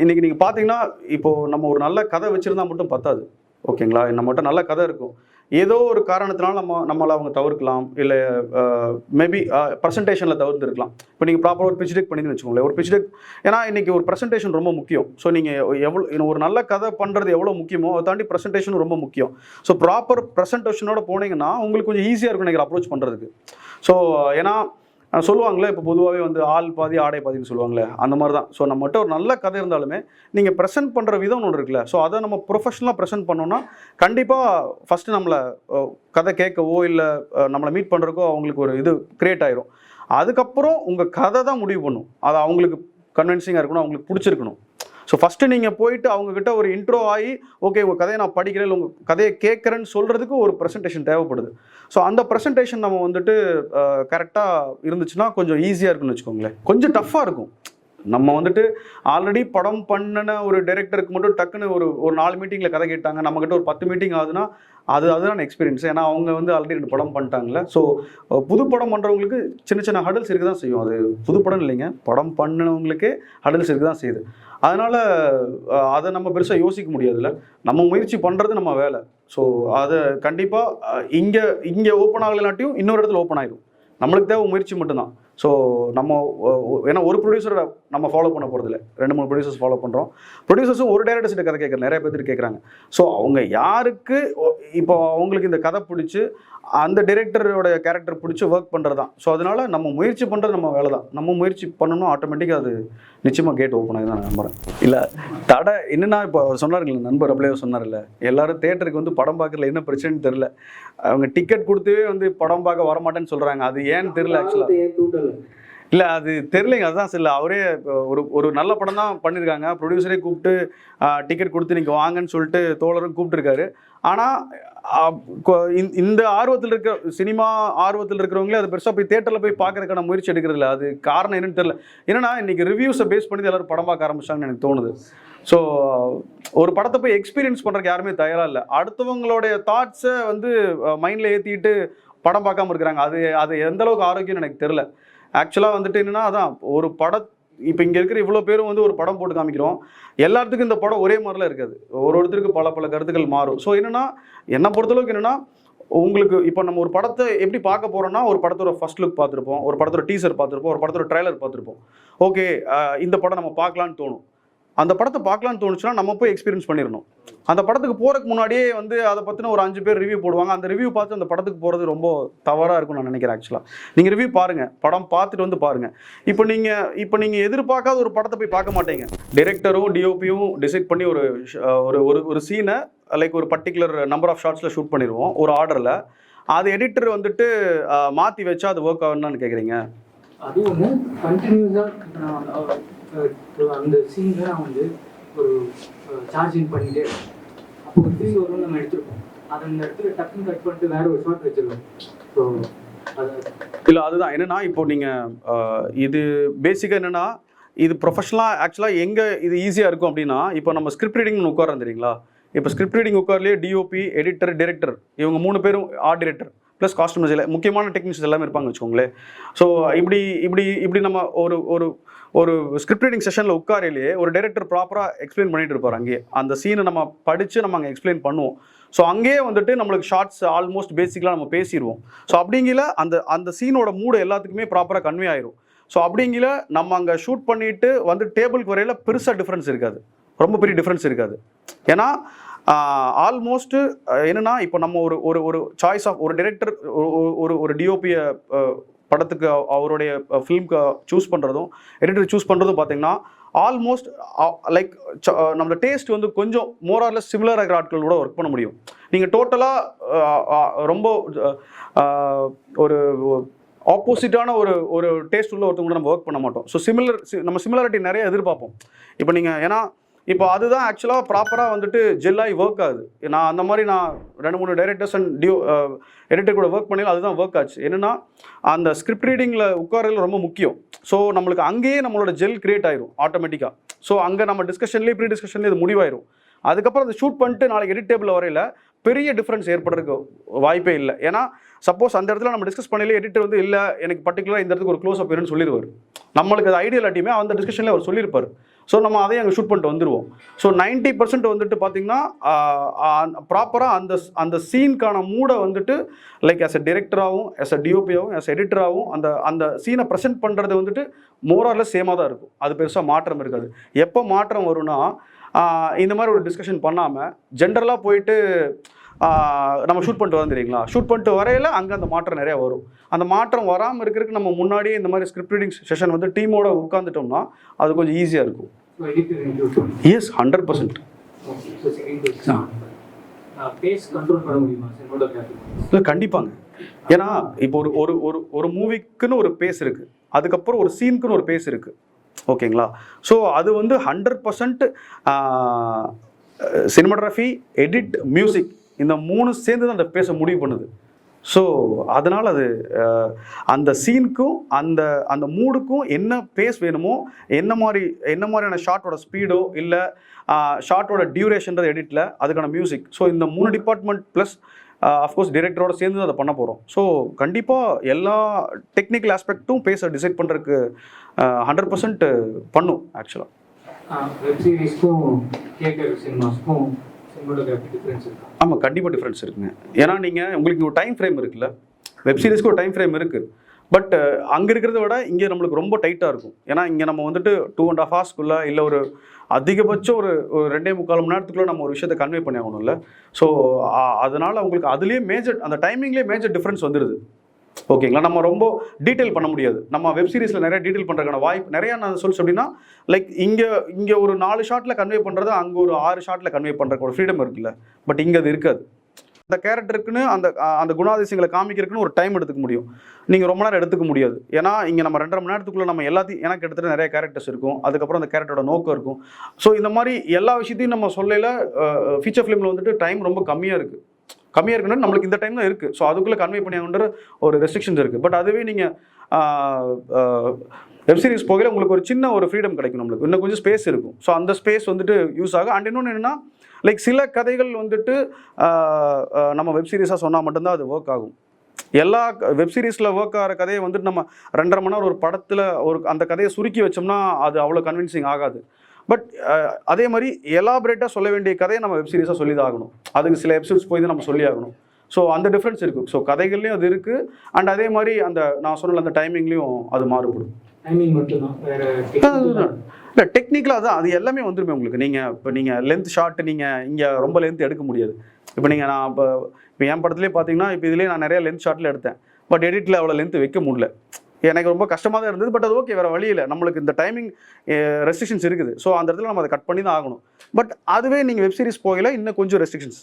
இன்றைக்கி நீங்கள் பார்த்தீங்கன்னா இப்போது நம்ம ஒரு நல்ல கதை வச்சுருந்தா மட்டும் பத்தாது, ஓகேங்களா. நம்மகிட்ட நல்ல கதை இருக்கும், ஏதோ ஒரு காரணத்தினால நம்மளை அவங்க தவிர்க்கலாம், இல்லை மேபி ப்ரெசன்டேஷனில் தவிர்த்துருக்கலாம். இப்போ நீங்கள் ப்ராப்பராக ஒரு பிச் டெக் பண்ணின்னு வச்சுக்கோங்களேன். ஒரு பிச் டெக் ஏன்னா இன்றைக்கி ஒரு ப்ரெசன்டேஷன் ரொம்ப முக்கியம். ஸோ நீங்கள் ஒரு நல்ல கதை பண்ணுறது எவ்வளோ முக்கியமோ அதை தாண்டி ப்ரெசன்டேஷன் ரொம்ப முக்கியம். ஸோ ப்ராப்பர் ப்ரெசன்டேஷனோட போனீங்கன்னா உங்களுக்கு கொஞ்சம் ஈஸியாக இருக்கும் நீங்கள் அப்ரோச் பண்ணுறதுக்கு. ஸோ ஏன்னா சொல்லுவாங்களே இப்போ பொதுவாகவே வந்து ஆள் பாதி ஆடை பாதின்னு சொல்லுவாங்களே, அந்த மாதிரி தான். ஸோ நம்மகிட்ட ஒரு நல்ல கதை இருந்தாலுமே நீங்கள் ப்ரெசென்ட் பண்ணுற விதம் ஒன்று இருக்குல்ல, ஸோ அதை நம்ம ப்ரொஃபஷனலாக ப்ரெசென்ட் பண்ணோன்னா கண்டிப்பாக ஃபஸ்ட்டு நம்மளை கதை கேட்கவோ இல்லை நம்மளை மீட் பண்ணுறக்கோ அவங்களுக்கு ஒரு இது க்ரியேட் ஆயிரும். அதுக்கப்புறம் உங்கள் கதை தான் முடிவு பண்ணும், அது அவங்களுக்கு கன்வின்சிங்காக இருக்கணும், அவங்களுக்கு பிடிச்சிருக்கணும். ஸோ ஃபஸ்ட்டு நீங்கள் போயிட்டு அவங்கக்கிட்ட ஒரு இன்ட்ரோ ஆகி ஓகே உங்கள் கதையை நான் படிக்கிறேன் இல்லை உங்கள் கதையை கேட்குறேன்னு சொல்கிறதுக்கு ஒரு ப்ரெசன்டேஷன் தேவைப்படுது. ஸோ அந்த ப்ரெசன்டேஷன் நம்ம வந்துட்டு கரெக்டாக இருந்துச்சுன்னா கொஞ்சம் ஈஸியாக இருக்குன்னு வச்சுக்கோங்களேன். கொஞ்சம் டஃப்பாக இருக்கும். நம்ம வந்துட்டு ஆல்ரெடி படம் பண்ணின ஒரு டைரக்டருக்கு மட்டும் டக்குன்னு ஒரு 4 மீட்டிங்கில் கதை கேட்டாங்க, நம்மக்கிட்ட ஒரு 10 மீட்டிங் ஆகுதுன்னா அதுதான் எக்ஸ்பீரியன்ஸ். ஏன்னா அவங்க வந்து ஆல்ரெடி 2 படம் பண்ணிட்டாங்களே. ஸோ புது படம் பண்ணுறவங்களுக்கு சின்ன ஹடல்ஸ் இருக்க தான் செய்யும். அது புது படம் இல்லைங்க, படம் பண்ணினவங்களுக்கே ஹடல்ஸ் இருக்க தான் செய்யுது. அதனால் அதை நம்ம பெருசாக யோசிக்க முடியாதுல்ல, நம்ம முயற்சி பண்ணுறது நம்ம வேலை. ஸோ அதை கண்டிப்பாக இங்கே ஓப்பன் ஆகலைனாட்டியும் இன்னொரு இடத்துல ஓப்பன் ஆகிடும். நம்மளுக்கு தேவை முயற்சி மட்டும்தான். ஸோ நம்ம ஏன்னா ஒரு ப்ரொடியூசரை நம்ம ஃபாலோ பண்ண போகிறதில்ல, 2-3 ப்ரொடியூசர்ஸ் ஃபாலோ பண்ணுறோம். ப்ரொடியூசர்ஸும் ஒரு டைரக்டர்ஸ்கிட்ட கதை கேட்குற நிறைய பேர் கேட்குறாங்க. ஸோ அவங்க யாருக்கு இப்போ அவங்களுக்கு இந்த கதை பிடிச்சி அந்த டைரக்டரோட கேரக்டர் பிடிச்சி ஒர்க் பண்ணுறது தான். ஸோ அதனால் நம்ம முயற்சி பண்ணுறது நம்ம வேலை தான். நம்ம முயற்சி பண்ணணும், ஆட்டோமேட்டிக்காக அது நிச்சயமாக கேட் ஓப்பன் ஆகி தான் நான் நம்புகிறேன். இல்லை தடை என்னென்னா இப்போ சொன்னாருங்களே நண்பர் அப்படியே சொன்னார்ல, எல்லாரும் தேட்டருக்கு வந்து படம் பார்க்கறதுல என்ன பிரச்சனைன்னு தெரில, அவங்க டிக்கெட் கொடுத்தவே வந்து படம் பார்க்க வரமாட்டேன்னு சொல்கிறாங்க. அது ஏன்னு தெரில ஆக்சுவலாக. இல்லை அது தெரிலைங்க, அதுதான் சில அவரே ஒரு நல்ல படம் தான் பண்ணியிருக்காங்க, ப்ரொடியூசரே கூப்பிட்டு டிக்கெட் கொடுத்து நீங்கள் வாங்கன்னு சொல்லிட்டு தோழரும் கூப்பிட்டுருக்காரு. ஆனால் இந்த ஆர்வத்தில் சினிமா ஆர்வத்தில் இருக்கிறவங்களே அது பெருசாக போய் தேட்டரில் போய் பார்க்கறதுக்கான முயற்சி எடுக்கிறதில்ல. அது காரணம் என்னன்னு தெரியல. ஏன்னா இன்றைக்கி ரிவ்யூஸை பேஸ் பண்ணி எல்லோரும் படம் பார்க்க ஆரம்பிச்சாங்கன்னு எனக்கு தோணுது. ஸோ ஒரு படத்தை போய் எக்ஸ்பீரியன்ஸ் பண்ணுறதுக்கு யாருமே தயாராக இல்லை. அடுத்தவங்களுடைய தாட்ஸை வந்து மைண்டில் ஏற்றிட்டு படம் பார்க்காம இருக்கிறாங்க. அது எந்த அளவுக்கு ஆரோக்கியம்னு எனக்கு தெரில. ஆக்சுவலாக வந்துட்டு என்னென்னா அதான் ஒரு இப்போ இங்கே இருக்கிற இவ்வளோ பேரும் வந்து ஒரு படம் போட்டு காமிக்கிறோம், எல்லாத்துக்கும் இந்த படம் ஒரே மாதிரிலாம் இருக்காது, ஒருத்தருக்கு பல கருத்துக்கள் மாறும். ஸோ என்னை பொறுத்தளவுக்கு என்னென்னா உங்களுக்கு இப்போ நம்ம ஒரு படத்தை எப்படி பார்க்க போகிறோம்னா ஒரு படத்தோட ஃபர்ஸ்ட் லுக் பார்த்துருப்போம், ஒரு படத்தோட டீசர் பார்த்துருப்போம், ஒரு படத்தோட ட்ரைலர் பார்த்துருப்போம். ஓகே இந்த படம் நம்ம பார்க்கலான்னு தோணும். அந்த படத்தை பார்க்கலான்னு தோணுச்சுன்னா நம்ம போய் எக்ஸ்பீரியன்ஸ் பண்ணிடணும். அந்த படத்துக்கு போகிறதுக்கு முன்னாடியே வந்து அதை பற்றின ஒரு 5 பேர் ரிவ்யூ போடுவாங்க. அந்த ரிவ்யூ பார்த்து அந்த படத்துக்கு போகிறது ரொம்ப தவறாக இருக்கும்னு நான் நினைக்கிறேன். ஆக்சுவலாக நீங்கள் ரிவ்யூ பாருங்கள், படம் பார்த்துட்டு வந்து பாருங்கள். இப்போ நீங்கள் எதிர்பார்க்காத ஒரு படத்தை போய் பார்க்க மாட்டீங்க. டைரக்டரும் டிஓபியும் டிசைட் பண்ணி ஒரு சீனை லைக் ஒரு பர்டிகுலர் நம்பர் ஆஃப் ஷார்ட்ஸில் ஷூட் பண்ணிடுவோம் ஒரு ஆர்டரில். அது எடிட்டர் வந்துட்டு மாற்றி வச்சா அது ஒர்க் ஆகும்னு கேட்குறீங்க. அது ஒன்று கண்டினியூஸாக அந்த சீனில் நான் வந்து ஒரு சார்ஜிங் பண்ணிகிட்டே அப்போ ஒரு ஃபீல் வரும் நம்ம எடுத்துருப்போம். அதை அந்த இடத்துல டக்குன்னு கட் பண்ணிட்டு வேற ஒரு ஷாட் வச்சிருக்கோம். ஸோ அது இல்லை அதுதான் என்னென்னா இப்போ நீங்கள் இது பேசிக்காக என்னென்னா இது ப்ரொஃபஷனலாக ஆக்சுவலாக எங்கே இது ஈஸியாக இருக்கும் அப்படின்னா இப்போ நம்ம ஸ்கிரிப்ட் ரீடிங்னு உட்காரம் தெரியுங்களா. இப்போ ஸ்கிரிப்ட் ரீடிங் உட்கார்லேயே டிஓபி, எடிட்டர், டைரக்டர் இவங்க 3 பேரும் art director plus costume designer முக்கியமான டெக்னீஷியன்ஸ் எல்லாமே இருப்பாங்க வச்சுக்கோங்களேன். ஸோ இப்படி நம்ம ஒரு ஸ்கிரிப்ட் ரீடிங் செஷனில் உட்காரையிலேயே ஒரு டைரக்டர் ப்ராப்பராக எக்ஸ்பிளைன் பண்ணிட்டு இருப்பார். அங்கேயே அந்த சீனை நம்ம படித்து நம்ம அங்கே எக்ஸ்பிளைன் பண்ணுவோம். ஸோ அங்கேயே வந்துட்டு நம்மளுக்கு ஷார்ட்ஸ் ஆல்மோஸ்ட் பேசிக்கலாக நம்ம பேசிடுவோம். ஸோ அப்படிங்கிற அந்த சீனோட மூடு எல்லாத்துக்குமே ப்ராப்பராக கன்வே ஆயிரும். ஸோ அப்படிங்கிற நம்ம அங்கே ஷூட் பண்ணிட்டு வந்து டேபிளுக்கு வரையில் பெருசாக டிஃப்ரென்ஸ் இருக்காது, ரொம்ப பெரிய டிஃப்ரென்ஸ் இருக்காது. ஏன்னா ஆல்மோஸ்ட்டு என்னென்னா இப்போ நம்ம ஒரு சாய்ஸ் ஆஃப் ஒரு டைரக்டர் ஒரு டிஓபியை படத்துக்கு அவருடைய ஃபிலிம்க்கு சூஸ் பண்ணுறதும் எடிட்டர் சூஸ் பண்ணுறதும் பார்த்தீங்கன்னா ஆல்மோஸ்ட் லைக் நம்ம டேஸ்ட் வந்து கொஞ்சம் மோரார்லெஸ் சிமிலராக இருக்கிற ஆட்கள் கூட ஒர்க் பண்ண முடியும். நீங்கள் டோட்டலாக ரொம்ப ஒரு ஆப்போசிட்டான ஒரு டேஸ்ட் உள்ள ஒருத்தவங்க கூட நம்ம ஒர்க் பண்ண மாட்டோம். ஸோ நம்ம சிமிலாரிட்டி நிறைய எதிர்பார்ப்போம். இப்போ நீங்கள் ஏன்னா இப்போ அதுதான் ஆக்சுவலாக ப்ராப்பராக வந்துட்டு ஜெல்லாகி ஒர்க் ஆகுது. அந்த மாதிரி நான் 2-3 டைரக்டர்ஸ் அண்ட் எடிட்டர் கூட ஒர்க் பண்ணி அதுதான் ஒர்க் ஆச்சு. என்னென்னா அந்த ஸ்கிரிப்ட் ரீடிங்கில் உட்காரல ரொம்ப முக்கியம். ஸோ நம்மளுக்கு அங்கேயே நம்மளோட ஜெல் கிரியேட் ஆயிரும் ஆட்டோமேட்டிக்காக. ஸோ அங்கே நம்ம டிஸ்கஷன்லேயே ப்ரீ டிஸ்கஷன்லேயே இது முடிவாயிரும். அதுக்கப்புறம் அதை ஷூட் பண்ணிட்டு நாளைக்கு எடிட் டேபிள் வரையில் பெரிய டிஃப்ரென்ஸ் ஏற்படுறதுக்கு வாய்ப்பே இல்லை. ஏன்னா சப்போஸ் அந்த இடத்துல நம்ம டிஸ்கஸ் பண்ணல எடிட்டர் வந்து இல்லை எனக்கு பர்டிகுலராக இந்த இடத்துக்கு ஒரு க்ளோஸ் அப் வேணும்னு சொல்லிடுவார். நம்மளுக்கு அது ஐடியா இல்லாட்டியுமே அந்த டிஸ்கஷனில் அவர் சொல்லியிருப்பார். ஸோ நம்ம அதையும் அங்கே ஷூட் பண்ணிட்டு வந்துடுவோம். ஸோ 90% வந்துட்டு பார்த்திங்கன்னா ப்ராப்பராக அந்த சீனுக்கான மூடை வந்துட்டு லைக் ஆஸ் அ டிரெக்டராகவும் ஆஸ் அ டிஓபியாகவும் ஆஸ் எடிட்டராகவும் அந்த சீனை ப்ரெசென்ட் பண்ணுறது வந்துட்டு மோரார்லெஸ் சேமாக தான் இருக்கும். அது பெருசாக மாற்றம் இருக்காது. எப்போ மாற்றம் வரும்னா இந்த மாதிரி ஒரு டிஸ்கஷன் பண்ணாமல் ஜென்ரலாக போயிட்டு நம்ம ஷூட் பண்ணிட்டு வரோம் தெரியுங்களா. ஷூட் பண்ணிட்டு வரையில் அங்கே அந்த மாற்றம் நிறையா வரும். அந்த மாற்றம் வராமல் இருக்கிறதுக்கு நம்ம முன்னாடியே இந்த மாதிரி ஸ்கிரிப்ட் ரீடிங் செஷன் வந்து டீமோட உட்காந்துட்டோம்னா அது கொஞ்சம் ஈஸியாக இருக்கும். எஸ் 100%. இல்லை கண்டிப்பாங்க. ஏன்னா இப்போ ஒரு மூவிக்குன்னு ஒரு பேஸ் இருக்குது, அதுக்கப்புறம் ஒரு சீனுக்குன்னு ஒரு பேஸ் இருக்குது. ஓகேங்களா. ஸோ அது வந்து 100% சினிமாட்டோகிராஃபி, எடிட், மியூசிக் இந்த 3 சேர்ந்து தான் அந்த பேச முடிவு பண்ணுது. ஸோ அதனால் அது அந்த சீனுக்கும் அந்த மூடுக்கும் என்ன பேஸ் வேணுமோ, என்ன மாதிரியான ஷார்ட்டோட ஸ்பீடோ இல்லை ஷார்ட்டோட டியூரேஷன்றது எடிட்டில் அதுக்கான மியூசிக். ஸோ இந்த 3 டிபார்ட்மெண்ட் ப்ளஸ் அஃப்கோர்ஸ் டைரக்டரோட சேர்ந்து அதை பண்ண போகிறோம். ஸோ கண்டிப்பாக எல்லா டெக்னிக்கல் ஆஸ்பெக்ட்டும் பேச டிசைட் பண்ணுறதுக்கு 100% பண்ணும் ஆக்சுவலாக. வெப் சீரிஸ்க்கும் தியேட்டர் சினிமாஸ்க்கும் சினிமாட்டோகிராஃபி டிஃப்ரென்ஸ் இருக்கு. ஆமாம் கண்டிப்பாக டிஃப்ரென்ஸ் இருக்குங்க. ஏன்னா உங்களுக்கு ஒரு டைம் ஃப்ரேம் இருக்குல்ல, வெப் சீரிஸ்க்கு ஒரு டைம் ஃப்ரேம் இருக்குது. பட் அங்கே இருக்கிறத விட இங்கே நம்மளுக்கு ரொம்ப டைட்டாக இருக்கும். ஏன்னா இங்கே நம்ம வந்துட்டு 2.5 ஹவர்ஸ்க்குள்ளே இல்லை ஒரு அதிகபட்சம் ஒரு 2.25 மணி நேரத்துக்குள்ளே நம்ம ஒரு விஷயத்தை கன்வே பண்ணி ஆகணும்ல. ஸோ அதனால் உங்களுக்கு அதுலேயே அந்த டைமிங்லேயே மேஜர் டிஃப்ரென்ஸ் வந்துடுது. ஓகேங்களா. நம்ம ரொம்ப டீட்டெயில் பண்ண முடியாது. நம்ம வெப் சீரிஸில் நிறைய டீட்டெயில் பண்ணுறதுக்கான வாய்ப்பு நிறையா. நான் சொல்லிச்சு அப்படின்னா லைக் இங்கே ஒரு 4 ஷாட்டில் கன்வே பண்ணுறது அங்கே ஒரு 6 ஷாட்டில் கன்வே பண்ணுறதுக்கு ஒரு ஃப்ரீடம் இருக்குல்ல. பட் இங்கே அது இருக்காது. அந்த கேரக்டருக்குன்னு அந்த குணாதிசயங்களை காமிக்கிறதுக்குன்னு ஒரு டைம் எடுத்துக்க முடியும். நீங்கள் ரொம்ப நேரம் எடுத்துக்க முடியாது. ஏன்னா இங்கே நம்ம 2.5 மணி நேரத்துக்குள்ளே நம்ம எல்லாத்தையும் எனக்கு எடுத்துகிட்டு நிறைய கேரக்டர்ஸ் இருக்கும், அதுக்கப்புறம் அந்த கேரக்டரோட நோக்கம் இருக்கும். ஸோ இந்த மாதிரி எல்லா விஷயத்தையும் நம்ம சொல்லல. ஃபீச்சர் ஃபிலிமில் வந்துட்டு டைம் ரொம்ப கம்மியாக இருக்குன்னு நம்மளுக்கு இந்த டைம் தான் இருக்குது. ஸோ அதுக்குள்ளே கன்வே பண்ணியாங்கன்ற ஒரு ரெஸ்ட்ரிக்ஷன்ஸ் இருக்குது. பட் அதுவே நீங்கள் வெப் சீரிஸ் போகல உங்களுக்கு ஒரு சின்ன ஒரு ஃப்ரீடம் கிடைக்கும், நம்மளுக்கு இன்னும் கொஞ்சம் ஸ்பேஸ் இருக்கும். ஸோ அந்த ஸ்பேஸ் வந்துட்டு யூஸ் ஆகும். அண்ட் இன்னொன்று என்னென்னா லைக் சில கதைகள் வந்துட்டு நம்ம வெப் சீரிஸாக சொன்னால் மட்டும்தான் அது ஒர்க் ஆகும். எல்லா வெப் சீரிஸில் ஒர்க் ஆகிற கதையை வந்துட்டு நம்ம 2.5 மணி நேரம் ஒரு படத்தில் அந்த கதையை சுருக்கி வச்சோம்னா அது அவ்வளோ கன்வின்சிங் ஆகாது. பட் அதே மாதிரி எலாபரேட்டாக சொல்ல வேண்டிய கதையை நம்ம வெப் சீரிஸாக சொல்லி தான் ஆகணும். அதுக்கு சில எபிசோட்ஸ் போய் தான் நம்ம சொல்லி ஆகணும். ஸோ அந்த டிஃப்ரென்ஸ் இருக்குது. ஸோ கதைகள்லேயும் அது இருக்குது. அண்ட் அதே மாதிரி நான் சொன்ன அந்த டைமிங்லேயும் அது மாறுபடும். டைமிங் மட்டும்தான், வேறு இல்லை டெக்னிக்கலாக தான் அது எல்லாமே வந்துருமே உங்களுக்கு. நீங்கள் லென்த் ஷார்ட் நீங்கள் இங்கே ரொம்ப லென்த் எடுக்க முடியாது. இப்போ நான் இப்போ என் படத்துலேயே பார்த்தீங்கன்னா இப்போ இதுலேயே நான் நிறைய லென்த் ஷார்ட்டில் எடுத்தேன். பட் எடிட்டில் அவ்வளோ லென்த் வைக்க முடியல. எனக்கு ரொம்ப கஷ்டமாக தான் இருந்தது. பட் அது ஓகே, வேறு வழியில் நம்மளுக்கு இந்த டைமிங் ரெஸ்ட்ரிக்ஷன்ஸ் இருக்குது. ஸோ அந்த இடத்துல நம்ம அதை கட் பண்ணி தான் ஆகணும். பட் அதுவே நீங்கள் வெப் சீரிஸ் போகல இன்னும் கொஞ்சம் ரெஸ்ட்ரிக்ஷன்ஸ்.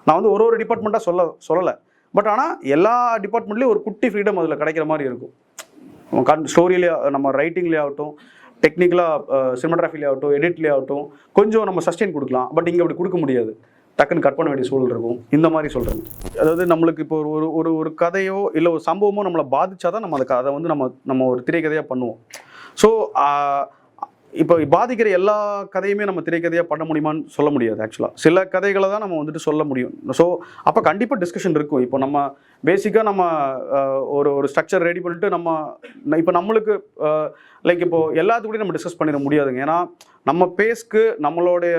நான் வந்து ஒரு டிபார்ட்மெண்ட்டாக சொல்லலை. பட் ஆனால் எல்லா டிபார்ட்மெண்ட்லேயும் ஒரு குட்டி ஃப்ரீடம் அதில் கிடைக்கிற மாதிரி இருக்கும். ஸ்டோரியிலே நம்ம ரைட்டிங்லேயே ஆகட்டும், டெக்னிக்கலாக சினிமாட்டோகிராஃபிலே ஆகட்டும், எடிட்லேயே ஆகட்டும் கொஞ்சம் நம்ம சஸ்டெயின் கொடுக்கலாம். பட் இங்கே அப்படி கொடுக்க முடியாது. டக்குன்னு கட் பண்ண வேண்டிய சூழல் இருக்கும். இந்த மாதிரி சொல்கிறேன். அதாவது நம்மளுக்கு இப்போ ஒரு ஒரு ஒரு கதையோ இல்லை ஒரு சம்பவமோ நம்மளை பாதிச்சாதான் நம்ம அதை வந்து நம்ம ஒரு திரைக்கதையாக பண்ணுவோம். ஸோ இப்போ பாதிக்கிற எல்லா கதையுமே நம்ம திரைக்கதையாக பண்ண முடியுமான்னு சொல்ல முடியாது. ஆக்சுவலாக சில கதைகளை தான் நம்ம வந்துட்டு சொல்ல முடியும். ஸோ அப்போ கண்டிப்பாக டிஸ்கஷன் இருக்கும். இப்போ நம்ம பேசிக்காக நம்ம ஒரு ஸ்ட்ரக்சர் ரெடி பண்ணிட்டு இப்போ நம்மளுக்கு லைக் இப்போது எல்லாத்துக்கூடையும் நம்ம டிஸ்கஸ் பண்ணிட முடியாதுங்க. ஏன்னா நம்ம பேஸ்க்கு நம்மளுடைய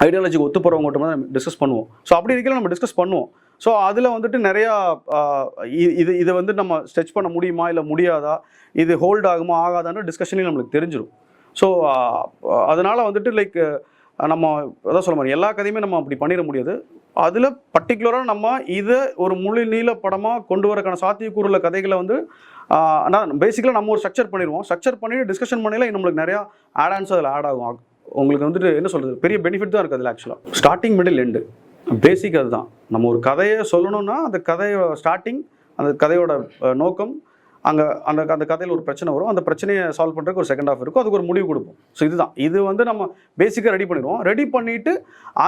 ஐடியாலஜிக்கு ஒத்து போகிறவங்க மட்டும் தான் டிஸ்கஸ் பண்ணுவோம். ஸோ அப்படி இருக்கிற நம்ம டிஸ்கஸ் பண்ணுவோம். ஸோ அதில் வந்துட்டு நிறையா இதை வந்து நம்ம ஸ்ட்ரெச் பண்ண முடியுமா இல்லை முடியாதா, இது ஹோல்ட் ஆகுமா ஆகாதான்னு டிஸ்கஷன்லேயும் நம்மளுக்கு தெரிஞ்சிடும். ஸோ அதனால் வந்துட்டு லைக் நம்ம அதான் சொல்ல மாதிரி எல்லா கதையுமே நம்ம அப்படி பண்ணிட முடியாது. அதில் பர்டிகுலராக நம்ம இதை ஒரு முழு நீள படமாக கொண்டு வரக்கான சாத்தியக்கூறுள்ள கதைகளை வந்து ஆனால் பேசிக்கலாக நம்ம ஒரு ஸ்ட்ரக்சர் பண்ணிடுவோம். ஸ்ட்ரக்சர் பண்ணிவிட்டு டிஸ்கஷன் பண்ணல நம்மளுக்கு நிறையா ஆட் அதில் ஆட் ஆகும். உங்களுக்கு வந்துட்டு என்ன சொல்கிறது, பெரிய பெனிஃபிட் தான் இருக்குது அதில். ஆக்சுவலாக ஸ்டார்டிங் மிடில் எண்டு பேசிக் அதுதான். நம்ம ஒரு கதையை சொல்லணும்னா அந்த கதையோட ஸ்டார்டிங், அந்த கதையோட நோக்கம், அந்த கதையில் ஒரு பிரச்சனை வரும், அந்த பிரச்சனையை சால்வ் பண்ணுறதுக்கு ஒரு செகண்ட் ஹாஃப் இருக்கும், அதுக்கு ஒரு முடிவு கொடுப்போம். ஸோ இதுதான், இது வந்து நம்ம பேசிக்காக ரெடி பண்ணிடுவோம். ரெடி பண்ணிவிட்டு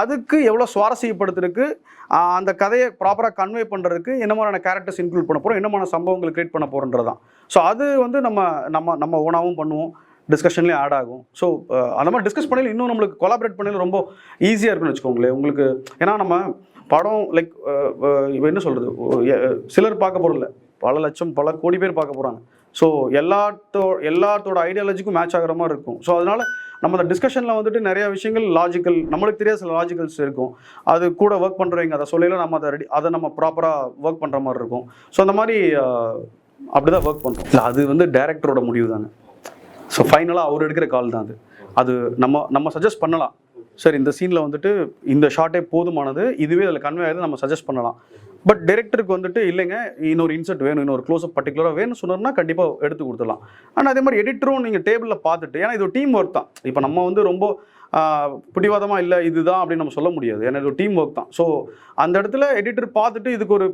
அதுக்கு எவ்வளோ சுவாரஸ்யப்படுத்துறதுக்கு, அந்த கதையை ப்ராப்பராக கன்வே பண்ணுறதுக்கு என்ன மாதிரியான கேரக்டர்ஸ் இன்க்ளூட் பண்ண போகிறோம், என்ன மாதிரி சம்பவங்கள் கிரியேட் பண்ண போகிறோன்றது தான். ஸோ அது வந்து நம்ம ஓனாகவும் பண்ணுவோம், டிஸ்கஷன்லேயும் ஆட் ஆகும். ஸோ அந்த மாதிரி டிஸ்கஸ் பண்ணல இன்னும் நம்மளுக்கு கொலாபரேட் பண்ணல ரொம்ப ஈஸியாக இருக்குன்னு வச்சுக்கோங்களேன் உங்களுக்கு. ஏன்னா நம்ம படம் லைக் இப்போ என்ன சொல்கிறது, சிலர் பார்க்க போகிறதில்ல, பல லட்சம் பல கோடி பேர் பார்க்க போகிறாங்க. ஸோ எல்லாத்தோட ஐடியாலஜிக்கும் மேட்ச் ஆகிற மாதிரி இருக்கும். ஸோ அதனால் நம்ம அந்த டிஸ்கஷனில் வந்துட்டு நிறையா விஷயங்கள் லாஜிக்கல், நம்மளுக்கு தெரியாத சில லாஜிக்கல்ஸ் இருக்கும், அது கூட ஒர்க் பண்ணுறவங்க அதை சொல்லல நம்ம அதை நம்ம ப்ராப்பராக ஒர்க் பண்ணுற மாதிரி இருக்கும். ஸோ அந்த மாதிரி அப்படி தான் ஒர்க் பண்ணுறோம். இல்லை அது வந்து டைரக்டரோட முடிவு தாங்க. ஸோ ஃபைனலாக அவர் எடுக்கிற கால் தான் அது நம்ம சஜஸ்ட் பண்ணலாம். சார் இந்த சீனில் வந்துட்டு இந்த ஷார்ட்டே போதுமானது, இதுவே அதில் கன்வே ஆகுது நம்ம சஜஸ்ட் பண்ணலாம். பட் டைரக்டருக்கு வந்துட்டு இல்லைங்க இன்னொரு இன்சர்ட் வேணும், இன்னொரு க்ளோஸ்அப் பர்டிகுலராக வேணும்னு சொன்னோம்னா கண்டிப்பாக எடுத்து கொடுத்துடலாம். ஆனால் அதே மாதிரி எடிட்டரும் நீங்கள் டேபிளில் பார்த்துட்டு, ஏன்னா இது ஒரு டீம் ஒர்க் தான். இப்போ நம்ம வந்து ரொம்ப பிடிவாதமாக இல்லை இதுதான் அப்படின்னு நம்ம சொல்ல முடியாது, ஏன்னா இது ஒரு டீம் ஒர்க் தான். ஸோ அந்த இடத்துல எடிட்டர் பார்த்துட்டு இதுக்கு ஒரு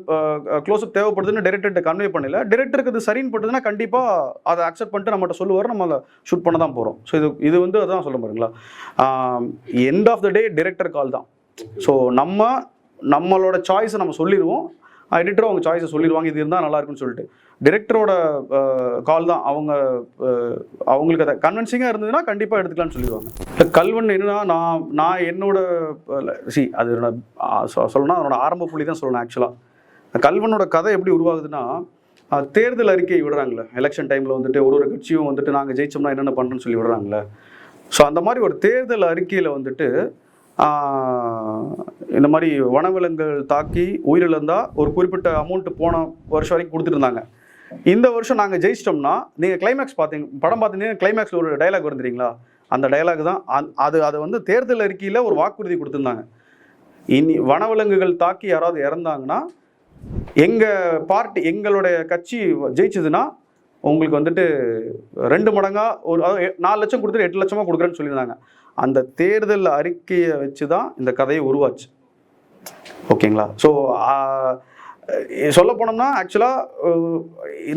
க்ளோஸ்அப் தேவைப்படுதுன்னு டைரக்டர்கிட்ட கன்வே பண்ணல, டைரக்டருக்கு இது சரின்னு பட்டுதுன்னா கண்டிப்பாக அதை அக்செப்ட் பண்ணிட்டு நம்மகிட்ட சொல்லுவார், நம்ம அதை ஷூட் பண்ண தான் போகிறோம். ஸோ இது வந்து அதான் சொல்ல பாருங்களா, end of the day director call தான். ஸோ நம்மளோட சாய்ஸை நம்ம சொல்லிடுவோம், எடிட்டரும் அவங்க சாய்ஸை சொல்லிடுவாங்க, இது இருந்தால் நல்லா இருக்குன்னு சொல்லிட்டு. டைரக்டரோட கால் தான். அவங்களுக்கு அதை கன்வின்சிங்காக இருந்ததுன்னா கண்டிப்பாக எடுத்துக்கலான்னு சொல்லிடுவாங்க. இல்லை கல்வன் என்னன்னா, நான் என்னோட அது சொல்லணும்னா அதனோட ஆரம்ப புள்ளி தான் சொல்லணும். ஆக்சுவலாக கல்வனோட கதை எப்படி உருவாகுதுன்னா, தேர்தல் அறிக்கை விடுறாங்களே எலெக்ஷன் டைமில் வந்துட்டு ஒரு கட்சியும் வந்துட்டு நாங்கள் ஜெயிச்சோம்னா என்னென்ன பண்ணுறேன்னு சொல்லி விடுறாங்களே. ஸோ அந்த மாதிரி ஒரு தேர்தல் அறிக்கையில் வந்துட்டு இந்த மாதிரி வனவிலங்குகள் தாக்கி உயிரிழந்தால் ஒரு குறிப்பிட்ட அமௌண்ட்டு போன வருஷம் வரைக்கும் கொடுத்துருந்தாங்க. இந்த வருஷம் நாங்கள் ஜெயிச்சிட்டோம்னா, நீங்கள் கிளைமேக்ஸ் படம் பார்த்தீங்கன்னா கிளைமேக்ஸில் ஒரு டைலாக் வந்துறீங்களா, அந்த டைலாக் தான் அது வந்து தேர்தல் அறிக்கையில் ஒரு வாக்குறுதி கொடுத்துருந்தாங்க. இனி வனவிலங்குகள் தாக்கி யாராவது இறந்தாங்கன்னா எங்களுடைய கட்சி ஜெயிச்சதுன்னா உங்களுக்கு வந்துட்டு 2 மடங்காக ஒரு 4 லட்சம் கொடுத்துட்டு 8 லட்சமாக கொடுக்குறேன்னு சொல்லியிருந்தாங்க. அந்த தேர்தல் அறிக்கையை வச்சு தான் இந்த கதையை உருவாச்சு. ஓகேங்களா. ஸோ சொல்ல போனோம்னா ஆக்சுவலாக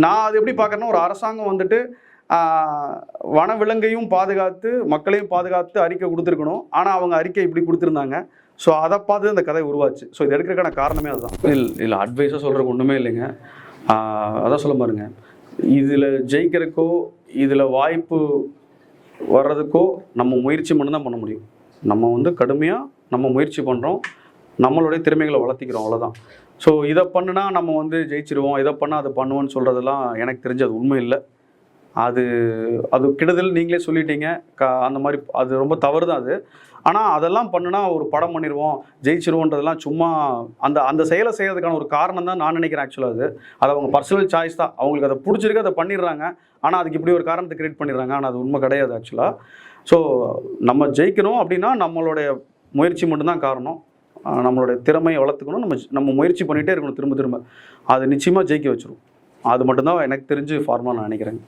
நான் அது எப்படி பார்க்குறேன்னா, ஒரு அரசாங்கம் வந்துட்டு வனவிலங்கையும் பாதுகாத்து மக்களையும் பாதுகாத்து அறிக்கை கொடுத்துருக்கணும். ஆனால் அவங்க அறிக்கை இப்படி கொடுத்துருந்தாங்க. ஸோ அதை பார்த்து இந்த கதை உருவாச்சு. ஸோ இது எடுக்கிறதுக்கான காரணமே அதுதான். இல்லை அட்வைஸாக சொல்கிறதுக்கு ஒன்றுமே இல்லைங்க. அதான் சொல்ல பாருங்க, இதில் ஜெயிக்கிறதுக்கோ இதில் வாய்ப்பு வர்றதுக்கோ நம்ம முயற்சி மட்டும்தான் பண்ண முடியும். நம்ம வந்து கடுமையாக நம்ம முயற்சி பண்ணுறோம், நம்மளுடைய திறமைகளை வளர்த்திக்கிறோம், அவ்வளோதான். ஸோ இதை பண்ணுனா நம்ம வந்து ஜெயிச்சிருவோம், இதை பண்ணால் அதை பண்ணுவோன்னு சொல்கிறதெல்லாம் எனக்கு தெரிஞ்சு அது உண்மை இல்லை. அது கெடுதல் நீங்களே சொல்லிட்டீங்க. அந்த மாதிரி அது ரொம்ப தவறு தான் அது. ஆனால் அதெல்லாம் பண்ணுனா ஒரு படம் பண்ணிடுவோம் ஜெயிச்சிருவோன்றதெல்லாம் சும்மா அந்த செயலை செய்கிறதுக்கான ஒரு காரணம் தான் நான் நினைக்கிறேன். ஆக்சுவலாக அது அவங்க பர்சனல் சாய்ஸ் தான். அவங்களுக்கு அதை பிடிச்சிருக்கு, அதை பண்ணிடுறாங்க. ஆனால் அதுக்கு இப்படி ஒரு காரணத்தை கிரியேட் பண்ணிடுறாங்க. ஆனால் அது உண்மை கிடையாது ஆக்சுவலாக. ஸோ நம்ம ஜெயிக்கணும் அப்படின்னா நம்மளுடைய முயற்சி மட்டும்தான் காரணம். நம்மளுடைய திறமையை வளர்த்துக்கணும், நம்ம முயற்சி பண்ணிகிட்டே இருக்கணும் திரும்ப திரும்ப. அது நிச்சயமாக ஜெயிக்க வச்சிரும். அது மட்டும்தான் எனக்கு தெரிஞ்சு ஃபார்மாக நான் நினைக்கிறேன்.